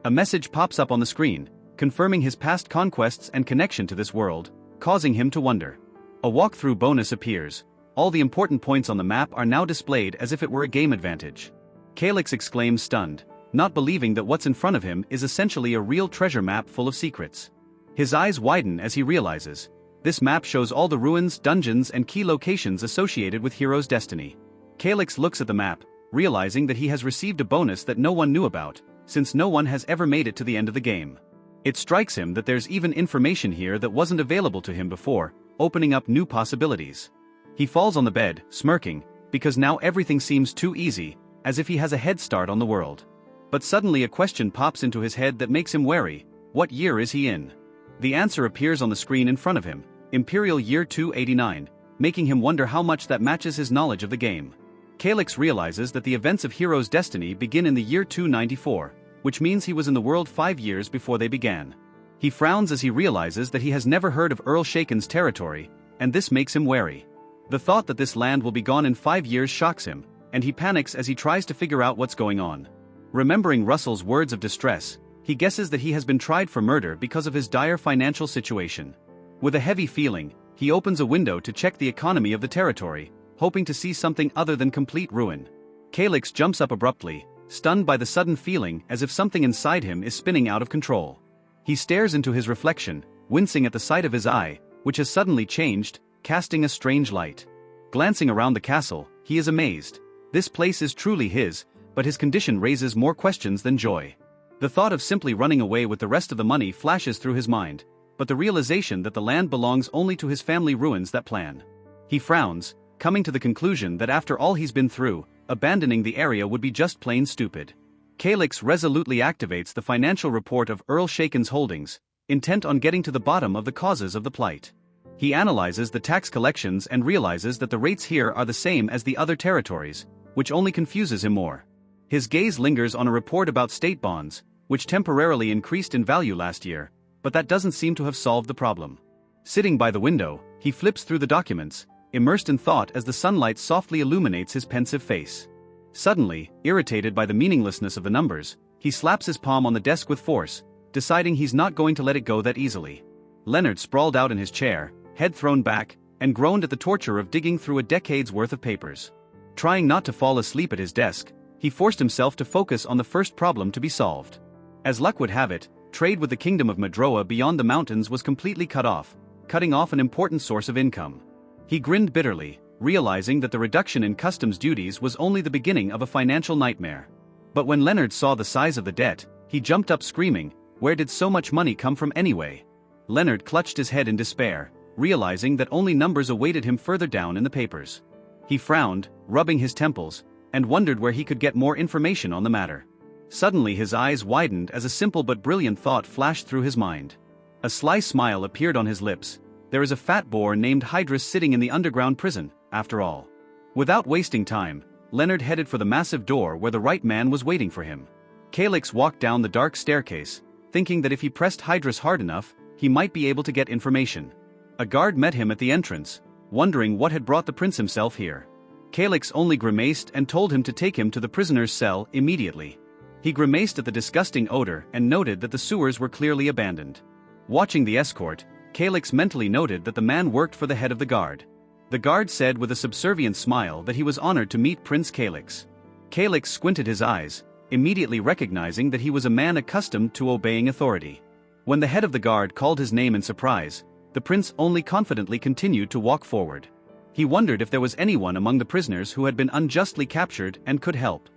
A message pops up on the screen, confirming his past conquests and connection to this world, causing him to wonder. A walkthrough bonus appears. All the important points on the map are now displayed as if it were a game advantage. Calyx exclaims stunned, not believing that what's in front of him is essentially a real treasure map full of secrets. His eyes widen as he realizes, this map shows all the ruins, dungeons and key locations associated with Hero's destiny. Calyx looks at the map, realizing that he has received a bonus that no one knew about, since no one has ever made it to the end of the game. It strikes him that there's even information here that wasn't available to him before, opening up new possibilities. He falls on the bed, smirking, because now everything seems too easy, as if he has a head start on the world. But suddenly a question pops into his head that makes him wary. What year is he in? The answer appears on the screen in front of him, Imperial Year 289, making him wonder how much that matches his knowledge of the game. Calyx realizes that the events of Hero's destiny begin in the year 294, which means he was in the world 5 years before they began. He frowns as he realizes that he has never heard of Earl Shaken's territory, and this makes him wary. The thought that this land will be gone in 5 years shocks him, and he panics as he tries to figure out what's going on. Remembering Russell's words of distress, he guesses that he has been tried for murder because of his dire financial situation. With a heavy feeling, he opens a window to check the economy of the territory, hoping to see something other than complete ruin. Calyx jumps up abruptly, stunned by the sudden feeling as if something inside him is spinning out of control. He stares into his reflection, wincing at the sight of his eye, which has suddenly changed, casting a strange light. Glancing around the castle, he is amazed. This place is truly his, but his condition raises more questions than joy. The thought of simply running away with the rest of the money flashes through his mind, but the realization that the land belongs only to his family ruins that plan. He frowns, coming to the conclusion that after all he's been through, abandoning the area would be just plain stupid. Calyx resolutely activates the financial report of Earl Shaken's holdings, intent on getting to the bottom of the causes of the plight. He analyzes the tax collections and realizes that the rates here are the same as the other territories, which only confuses him more. His gaze lingers on a report about state bonds, which temporarily increased in value last year, but that doesn't seem to have solved the problem. Sitting by the window, he flips through the documents, immersed in thought as the sunlight softly illuminates his pensive face. Suddenly, irritated by the meaninglessness of the numbers, he slaps his palm on the desk with force, deciding he's not going to let it go that easily. Leonard sprawled out in his chair, head thrown back, and groaned at the torture of digging through a decade's worth of papers. Trying not to fall asleep at his desk, he forced himself to focus on the first problem to be solved. As luck would have it, trade with the kingdom of Madroa beyond the mountains was completely cut off, cutting off an important source of income. He grinned bitterly, realizing that the reduction in customs duties was only the beginning of a financial nightmare. But when Leonard saw the size of the debt, he jumped up screaming, "Where did so much money come from anyway?" Leonard clutched his head in despair, realizing that only numbers awaited him further down in the papers. He frowned, rubbing his temples, and wondered where he could get more information on the matter. Suddenly his eyes widened as a simple but brilliant thought flashed through his mind. A sly smile appeared on his lips. There is a fat boar named Hydrus sitting in the underground prison, after all. Without wasting time, Leonard headed for the massive door where the right man was waiting for him. Calyx walked down the dark staircase, thinking that if he pressed Hydrus hard enough, he might be able to get information. A guard met him at the entrance, wondering what had brought the prince himself here. Calyx only grimaced and told him to take him to the prisoner's cell immediately. He grimaced at the disgusting odor and noted that the sewers were clearly abandoned. Watching the escort, Calyx mentally noted that the man worked for the head of the guard. The guard said with a subservient smile that he was honored to meet Prince Calyx. Calyx squinted his eyes, immediately recognizing that he was a man accustomed to obeying authority. When the head of the guard called his name in surprise, the prince only confidently continued to walk forward. He wondered if there was anyone among the prisoners who had been unjustly captured and could help.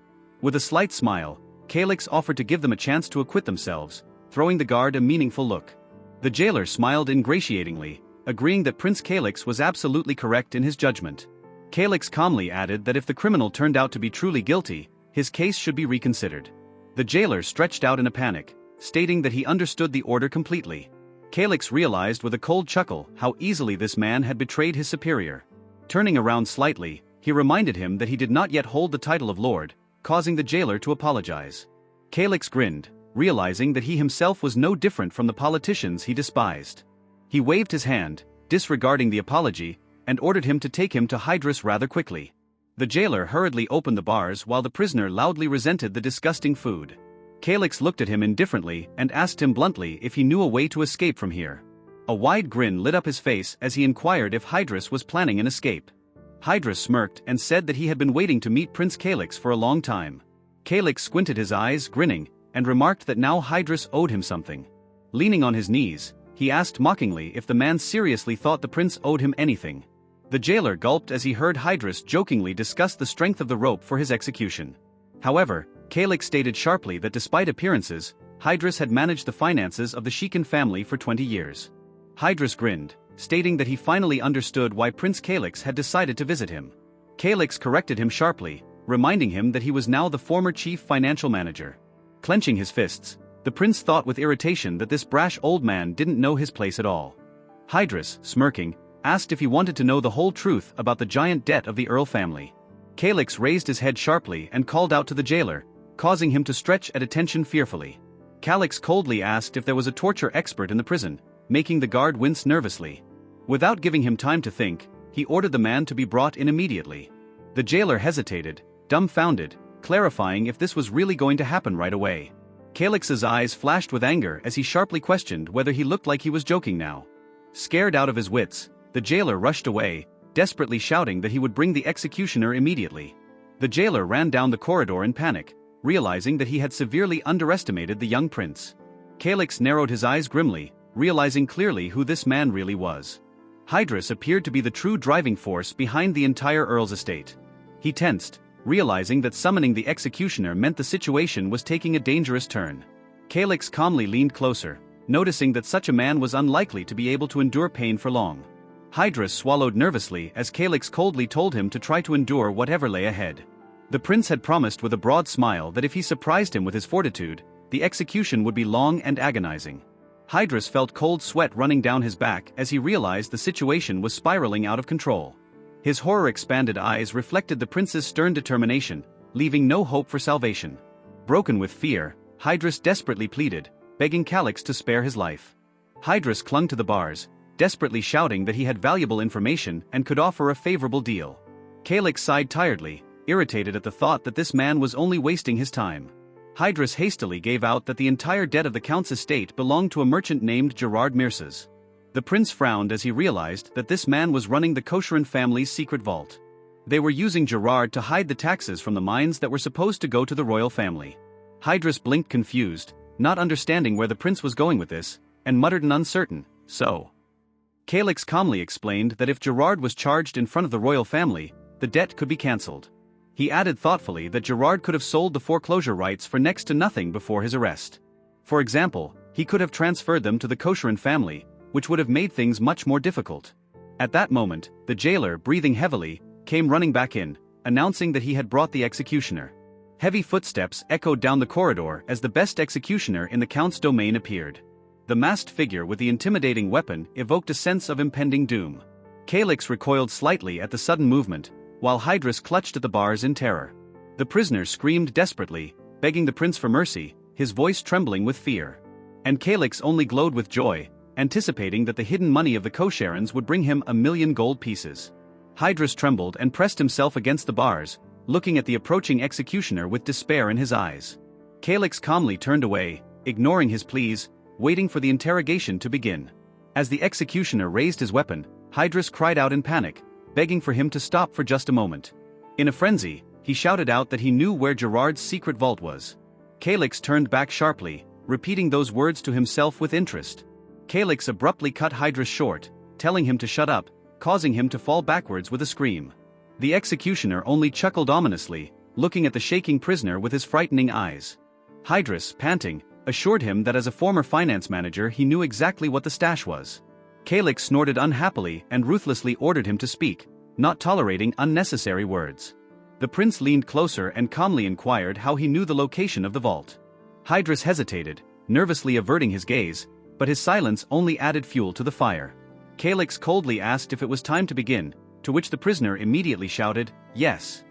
With a slight smile, Calyx offered to give them a chance to acquit themselves, throwing the guard a meaningful look. The jailer smiled ingratiatingly, agreeing that Prince Calyx was absolutely correct in his judgment. Calyx calmly added that if the criminal turned out to be truly guilty, his case should be reconsidered. The jailer stretched out in a panic, stating that he understood the order completely. Calyx realized with a cold chuckle how easily this man had betrayed his superior. Turning around slightly, he reminded him that he did not yet hold the title of lord, causing the jailer to apologize. Calyx grinned, realizing that he himself was no different from the politicians he despised. He waved his hand, disregarding the apology, and ordered him to take him to Hydrus rather quickly. The jailer hurriedly opened the bars while the prisoner loudly resented the disgusting food. Calyx looked at him indifferently and asked him bluntly if he knew a way to escape from here. A wide grin lit up his face as he inquired if Hydrus was planning an escape. Hydrus smirked and said that he had been waiting to meet Prince Calyx for a long time. Calyx squinted his eyes, grinning, and remarked that now Hydrus owed him something. Leaning on his knees, he asked mockingly if the man seriously thought the prince owed him anything. The jailer gulped as he heard Hydrus jokingly discuss the strength of the rope for his execution. However, Calyx stated sharply that despite appearances, Hydrus had managed the finances of the Shikan family for 20 years. Hydrus grinned, stating that he finally understood why Prince Calyx had decided to visit him. Calyx corrected him sharply, reminding him that he was now the former chief financial manager. Clenching his fists, the prince thought with irritation that this brash old man didn't know his place at all. Hydrus, smirking, asked if he wanted to know the whole truth about the giant debt of the Earl family. Calyx raised his head sharply and called out to the jailer, causing him to stretch at attention fearfully. Calyx coldly asked if there was a torture expert in the prison, making the guard wince nervously. Without giving him time to think, he ordered the man to be brought in immediately. The jailer hesitated, dumbfounded, clarifying if this was really going to happen right away. Calyx's eyes flashed with anger as he sharply questioned whether he looked like he was joking now. Scared out of his wits, the jailer rushed away, desperately shouting that he would bring the executioner immediately. The jailer ran down the corridor in panic, realizing that he had severely underestimated the young prince. Calyx narrowed his eyes grimly, realizing clearly who this man really was. Hydrus appeared to be the true driving force behind the entire Earl's estate. He tensed, realizing that summoning the executioner meant the situation was taking a dangerous turn. Calyx calmly leaned closer, noticing that such a man was unlikely to be able to endure pain for long. Hydrus swallowed nervously as Calyx coldly told him to try to endure whatever lay ahead. The prince had promised with a broad smile that if he surprised him with his fortitude, the execution would be long and agonizing. Hydrus felt cold sweat running down his back as he realized the situation was spiraling out of control. His horror-expanded eyes reflected the prince's stern determination, leaving no hope for salvation. Broken with fear, Hydrus desperately pleaded, begging Calyx to spare his life. Hydrus clung to the bars, desperately shouting that he had valuable information and could offer a favorable deal. Calyx sighed tiredly, irritated at the thought that this man was only wasting his time. Hydrus hastily gave out that the entire debt of the count's estate belonged to a merchant named Gerard Mirsas. The prince frowned as he realized that this man was running the Kosheran family's secret vault. They were using Gerard to hide the taxes from the mines that were supposed to go to the royal family. Hydrus blinked confused, not understanding where the prince was going with this, and muttered an uncertain, "So." Calyx calmly explained that if Gerard was charged in front of the royal family, the debt could be cancelled. He added thoughtfully that Gerard could have sold the foreclosure rights for next to nothing before his arrest. For example, he could have transferred them to the Kosheran family, which would have made things much more difficult. At that moment, the jailer, breathing heavily, came running back in, announcing that he had brought the executioner. Heavy footsteps echoed down the corridor as the best executioner in the count's domain appeared. The masked figure with the intimidating weapon evoked a sense of impending doom. Calyx recoiled slightly at the sudden movement, while Hydrus clutched at the bars in terror. The prisoner screamed desperately, begging the prince for mercy, his voice trembling with fear. And Calyx only glowed with joy, anticipating that the hidden money of the Kosherans would bring him 1,000,000 gold pieces. Hydrus trembled and pressed himself against the bars, looking at the approaching executioner with despair in his eyes. Calyx calmly turned away, ignoring his pleas, waiting for the interrogation to begin. As the executioner raised his weapon, Hydrus cried out in panic, begging for him to stop for just a moment. In a frenzy, he shouted out that he knew where Gerard's secret vault was. Calix turned back sharply, repeating those words to himself with interest. Calix abruptly cut Hydrus short, telling him to shut up, causing him to fall backwards with a scream. The executioner only chuckled ominously, looking at the shaking prisoner with his frightening eyes. Hydrus, panting, assured him that as a former finance manager he knew exactly what the stash was. Calix snorted unhappily and ruthlessly ordered him to speak, not tolerating unnecessary words. The prince leaned closer and calmly inquired how he knew the location of the vault. Hydrus hesitated, nervously averting his gaze, but his silence only added fuel to the fire. Calix coldly asked if it was time to begin, to which the prisoner immediately shouted, "Yes."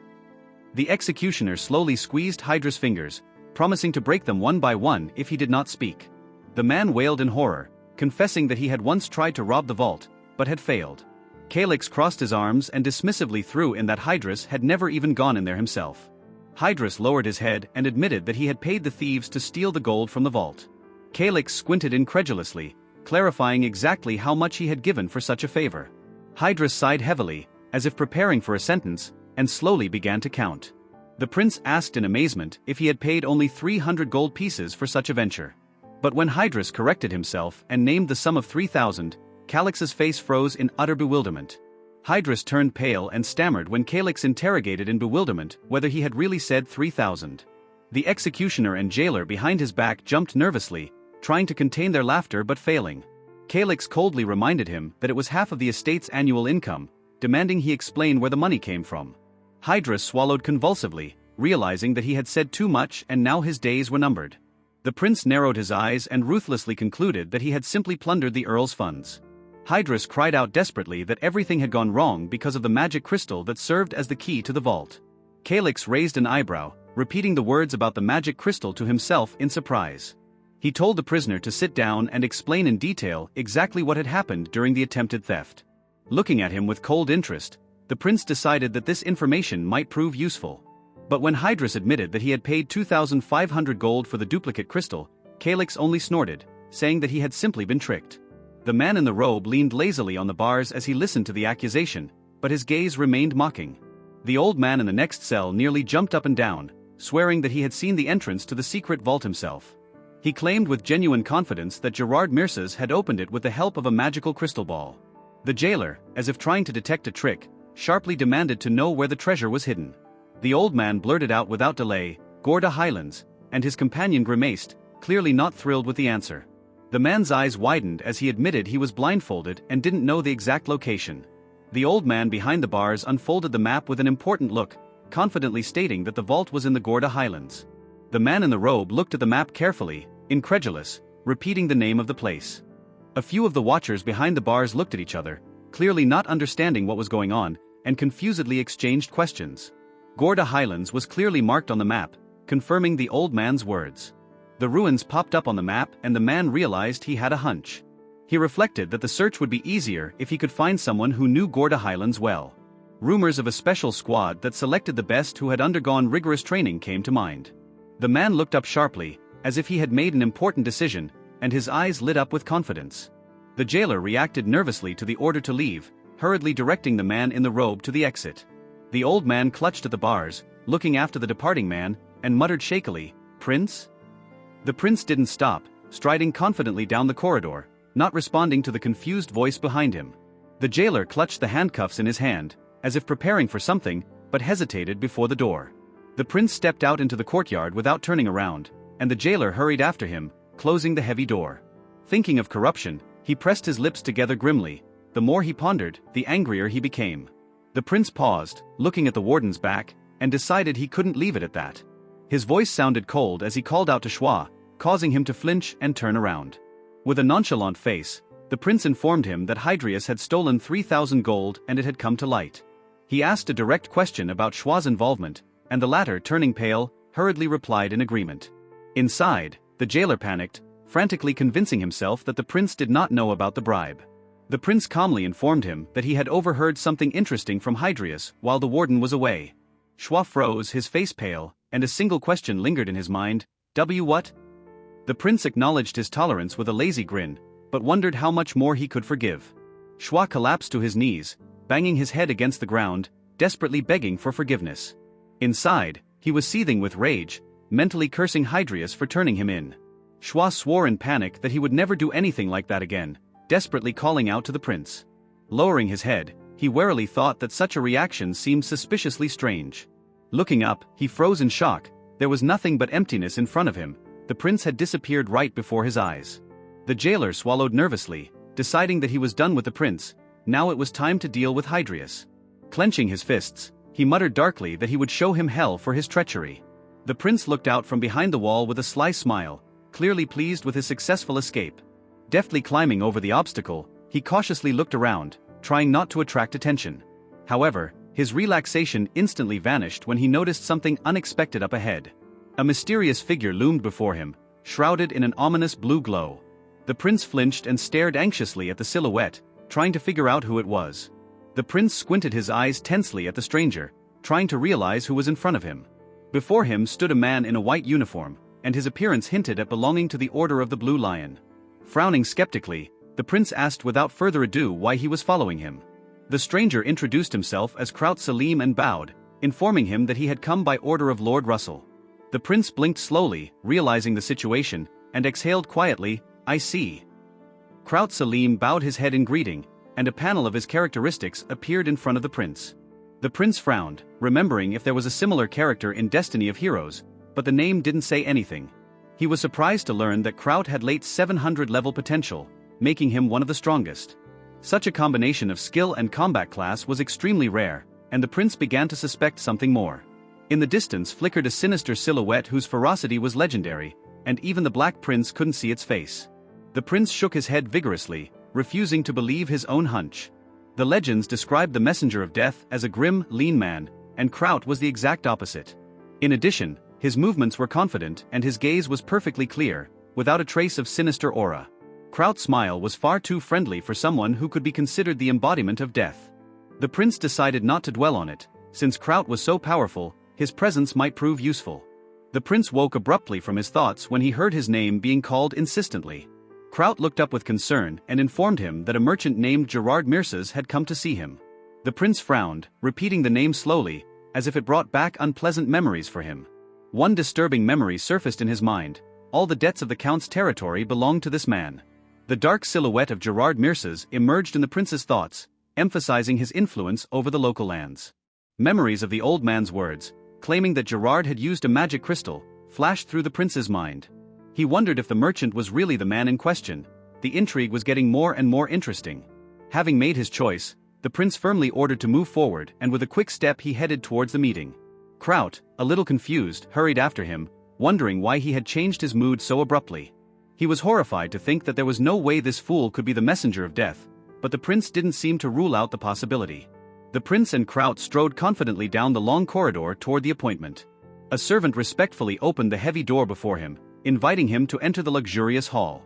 The executioner slowly squeezed Hydrus' fingers, promising to break them one by one if he did not speak. The man wailed in horror, confessing that he had once tried to rob the vault, but had failed. Calix crossed his arms and dismissively threw in that Hydrus had never even gone in there himself. Hydrus lowered his head and admitted that he had paid the thieves to steal the gold from the vault. Calix squinted incredulously, clarifying exactly how much he had given for such a favor. Hydrus sighed heavily, as if preparing for a sentence, and slowly began to count. The prince asked in amazement if he had paid only 300 gold pieces for such a venture. But when Hydrus corrected himself and named the sum of 3,000, Calix's face froze in utter bewilderment. Hydrus turned pale and stammered when Calix interrogated in bewilderment whether he had really said 3,000. The executioner and jailer behind his back jumped nervously, trying to contain their laughter but failing. Calix coldly reminded him that it was half of the estate's annual income, demanding he explain where the money came from. Hydrus swallowed convulsively, realizing that he had said too much and now his days were numbered. The prince narrowed his eyes and ruthlessly concluded that he had simply plundered the earl's funds. Hydrus cried out desperately that everything had gone wrong because of the magic crystal that served as the key to the vault. Calix raised an eyebrow, repeating the words about the magic crystal to himself in surprise. He told the prisoner to sit down and explain in detail exactly what had happened during the attempted theft. Looking at him with cold interest, the prince decided that this information might prove useful. But when Hydrus admitted that he had paid 2,500 gold for the duplicate crystal, Calix only snorted, saying that he had simply been tricked. The man in the robe leaned lazily on the bars as he listened to the accusation, but his gaze remained mocking. The old man in the next cell nearly jumped up and down, swearing that he had seen the entrance to the secret vault himself. He claimed with genuine confidence that Gerard Mirsas had opened it with the help of a magical crystal ball. The jailer, as if trying to detect a trick, sharply demanded to know where the treasure was hidden. The old man blurted out without delay, "Gorda Highlands," and his companion grimaced, clearly not thrilled with the answer. The man's eyes widened as he admitted he was blindfolded and didn't know the exact location. The old man behind the bars unfolded the map with an important look, confidently stating that the vault was in the Gorda Highlands. The man in the robe looked at the map carefully, incredulous, repeating the name of the place. A few of the watchers behind the bars looked at each other, clearly not understanding what was going on, and confusedly exchanged questions. Gorda Highlands was clearly marked on the map, confirming the old man's words. The ruins popped up on the map and the man realized he had a hunch. He reflected that the search would be easier if he could find someone who knew Gorda Highlands well. Rumors of a special squad that selected the best who had undergone rigorous training came to mind. The man looked up sharply, as if he had made an important decision, and his eyes lit up with confidence. The jailer reacted nervously to the order to leave, hurriedly directing the man in the robe to the exit. The old man clutched at the bars, looking after the departing man, and muttered shakily, "Prince?" The prince didn't stop, striding confidently down the corridor, not responding to the confused voice behind him. The jailer clutched the handcuffs in his hand, as if preparing for something, but hesitated before the door. The prince stepped out into the courtyard without turning around, and the jailer hurried after him, closing the heavy door. Thinking of corruption, he pressed his lips together grimly. The more he pondered, the angrier he became. The prince paused, looking at the warden's back, and decided he couldn't leave it at that. His voice sounded cold as he called out to Schwa, causing him to flinch and turn around. With a nonchalant face, the prince informed him that Hydrius had stolen 3,000 gold and it had come to light. He asked a direct question about Schwa's involvement, and the latter, turning pale, hurriedly replied in agreement. Inside, the jailer panicked, frantically convincing himself that the prince did not know about the bribe. The prince calmly informed him that he had overheard something interesting from Hydrius while the warden was away. Schwa froze, his face pale, and a single question lingered in his mind, what? The prince acknowledged his tolerance with a lazy grin, but wondered how much more he could forgive. Schwa collapsed to his knees, banging his head against the ground, desperately begging for forgiveness. Inside, he was seething with rage, mentally cursing Hydrius for turning him in. Schwa swore in panic that he would never do anything like that again, desperately calling out to the prince. Lowering his head, he warily thought that such a reaction seemed suspiciously strange. Looking up, he froze in shock. There was nothing but emptiness in front of him. The prince had disappeared right before his eyes. The jailer swallowed nervously, deciding that he was done with the prince. Now it was time to deal with Hydrius. Clenching his fists, he muttered darkly that he would show him hell for his treachery. The prince looked out from behind the wall with a sly smile, clearly pleased with his successful escape. Deftly climbing over the obstacle, he cautiously looked around, trying not to attract attention. However, his relaxation instantly vanished when he noticed something unexpected up ahead. A mysterious figure loomed before him, shrouded in an ominous blue glow. The prince flinched and stared anxiously at the silhouette, trying to figure out who it was. The prince squinted his eyes tensely at the stranger, trying to realize who was in front of him. Before him stood a man in a white uniform, and his appearance hinted at belonging to the Order of the Blue Lion. Frowning skeptically, the prince asked without further ado why he was following him. The stranger introduced himself as Kraut Salim and bowed, informing him that he had come by order of Lord Russell. The prince blinked slowly, realizing the situation, and exhaled quietly, "I see." Kraut Salim bowed his head in greeting, and a panel of his characteristics appeared in front of the prince. The prince frowned, remembering if there was a similar character in Destiny of Heroes, but the name didn't say anything. He was surprised to learn that Kraut had late 700 level potential, making him one of the strongest. Such a combination of skill and combat class was extremely rare, and the prince began to suspect something more. In the distance flickered a sinister silhouette whose ferocity was legendary, and even the Black Prince couldn't see its face. The prince shook his head vigorously, refusing to believe his own hunch. The legends described the messenger of death as a grim, lean man, and Kraut was the exact opposite. In addition, his movements were confident and his gaze was perfectly clear, without a trace of sinister aura. Kraut's smile was far too friendly for someone who could be considered the embodiment of death. The prince decided not to dwell on it, since Kraut was so powerful, his presence might prove useful. The prince woke abruptly from his thoughts when he heard his name being called insistently. Kraut looked up with concern and informed him that a merchant named Gerard Mirces had come to see him. The prince frowned, repeating the name slowly, as if it brought back unpleasant memories for him. One disturbing memory surfaced in his mind: all the debts of the count's territory belonged to this man. The dark silhouette of Gerard Mirces emerged in the prince's thoughts, emphasizing his influence over the local lands. Memories of the old man's words, claiming that Gerard had used a magic crystal, flashed through the prince's mind. He wondered if the merchant was really the man in question. The intrigue was getting more and more interesting. Having made his choice, the prince firmly ordered to move forward, and with a quick step he headed towards the meeting. Kraut, a little confused, hurried after him, wondering why he had changed his mood so abruptly. He was horrified to think that there was no way this fool could be the messenger of death, but the prince didn't seem to rule out the possibility. The prince and Kraut strode confidently down the long corridor toward the appointment. A servant respectfully opened the heavy door before him, inviting him to enter the luxurious hall.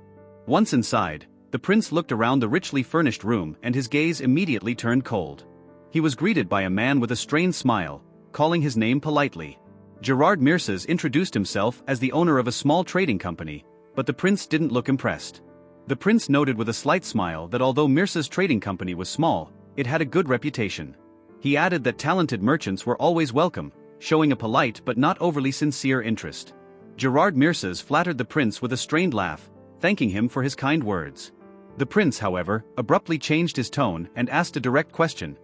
Once inside, the prince looked around the richly furnished room and his gaze immediately turned cold. He was greeted by a man with a strained smile, calling his name politely. Gerard Mirces introduced himself as the owner of a small trading company, but the prince didn't look impressed. The prince noted with a slight smile that although Mirces' trading company was small, it had a good reputation. He added that talented merchants were always welcome, showing a polite but not overly sincere interest. Gerard Mirces flattered the prince with a strained laugh, thanking him for his kind words. The prince, however, abruptly changed his tone and asked a direct question: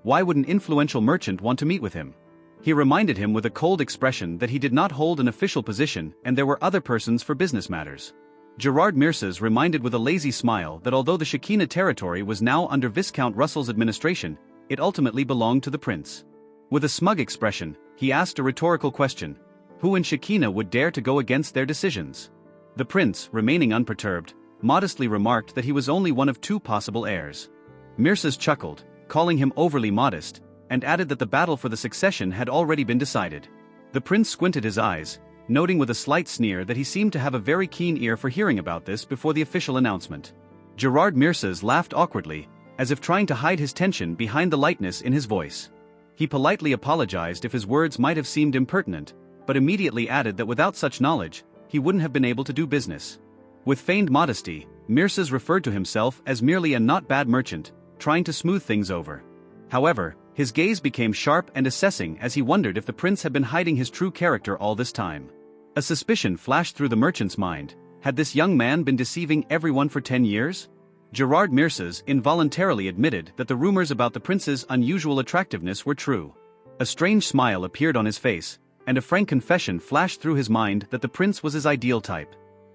why would an influential merchant want to meet with him? He reminded him with a cold expression that he did not hold an official position and there were other persons for business matters. Gerard Mirces reminded with a lazy smile that although the Shekinah territory was now under Viscount Russell's administration, it ultimately belonged to the prince. With a smug expression, he asked a rhetorical question: who in Shekinah would dare to go against their decisions? The prince, remaining unperturbed, modestly remarked that he was only one of two possible heirs. Mirces chuckled, calling him overly modest, and added that the battle for the succession had already been decided. The prince squinted his eyes, noting with a slight sneer that he seemed to have a very keen ear for hearing about this before the official announcement. Gerard Mirces laughed awkwardly, as if trying to hide his tension behind the lightness in his voice. He politely apologized if his words might have seemed impertinent, but immediately added that without such knowledge, he wouldn't have been able to do business. With feigned modesty, Mirces referred to himself as merely a not bad merchant, trying to smooth things over. However, his gaze became sharp and assessing as he wondered if the prince had been hiding his true character all this time. A suspicion flashed through the merchant's mind. Had this young man been deceiving everyone for 10 years? Gerard Mirces involuntarily admitted that the rumors about the prince's unusual attractiveness were true. A strange smile appeared on his face, and a frank confession flashed through his mind that the prince was his ideal type.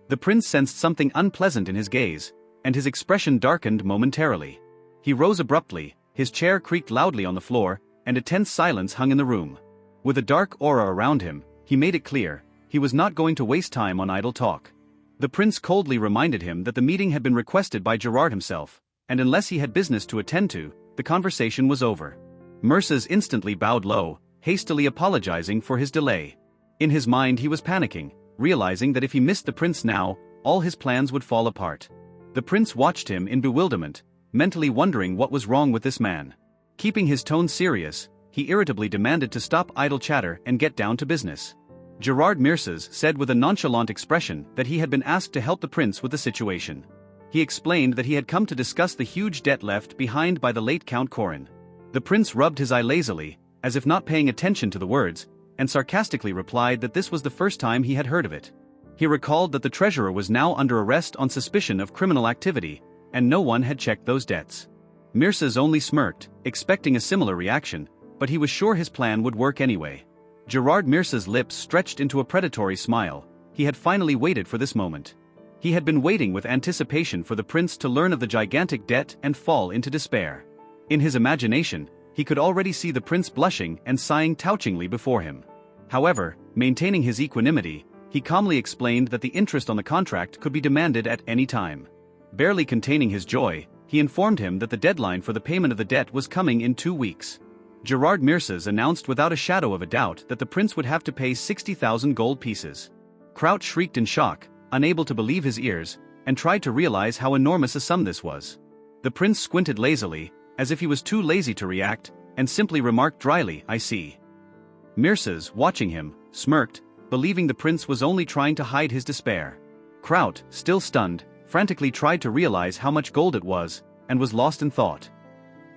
The prince sensed something unpleasant in his gaze, and his expression darkened momentarily. He rose abruptly, his chair creaked loudly on the floor, and a tense silence hung in the room. With a dark aura around him, he made it clear, he was not going to waste time on idle talk. The prince coldly reminded him that the meeting had been requested by Gerard himself, and unless he had business to attend to, the conversation was over. Mirces instantly bowed low, hastily apologizing for his delay. In his mind he was panicking, realizing that if he missed the prince now, all his plans would fall apart. The prince watched him in bewilderment, mentally wondering what was wrong with this man. Keeping his tone serious, he irritably demanded to stop idle chatter and get down to business. Gerard Mirces said with a nonchalant expression that he had been asked to help the prince with the situation. He explained that he had come to discuss the huge debt left behind by the late Count Corin. The prince rubbed his eye lazily, as if not paying attention to the words, and sarcastically replied that this was the first time he had heard of it. He recalled that the treasurer was now under arrest on suspicion of criminal activity, and no one had checked those debts. Mirces only smirked, expecting a similar reaction, but he was sure his plan would work anyway. Gerard Mirces' lips stretched into a predatory smile. He had finally waited for this moment. He had been waiting with anticipation for the prince to learn of the gigantic debt and fall into despair. In his imagination, he could already see the prince blushing and sighing touchingly before him. However, maintaining his equanimity, he calmly explained that the interest on the contract could be demanded at any time. Barely containing his joy, he informed him that the deadline for the payment of the debt was coming in 2 weeks. Gerard Mirces announced without a shadow of a doubt that the prince would have to pay 60,000 gold pieces. Kraut shrieked in shock, unable to believe his ears, and tried to realize how enormous a sum this was. The prince squinted lazily, as if he was too lazy to react, and simply remarked dryly, "I see." Mirces, watching him, smirked, believing the prince was only trying to hide his despair. Kraut, still stunned, frantically tried to realize how much gold it was, and was lost in thought.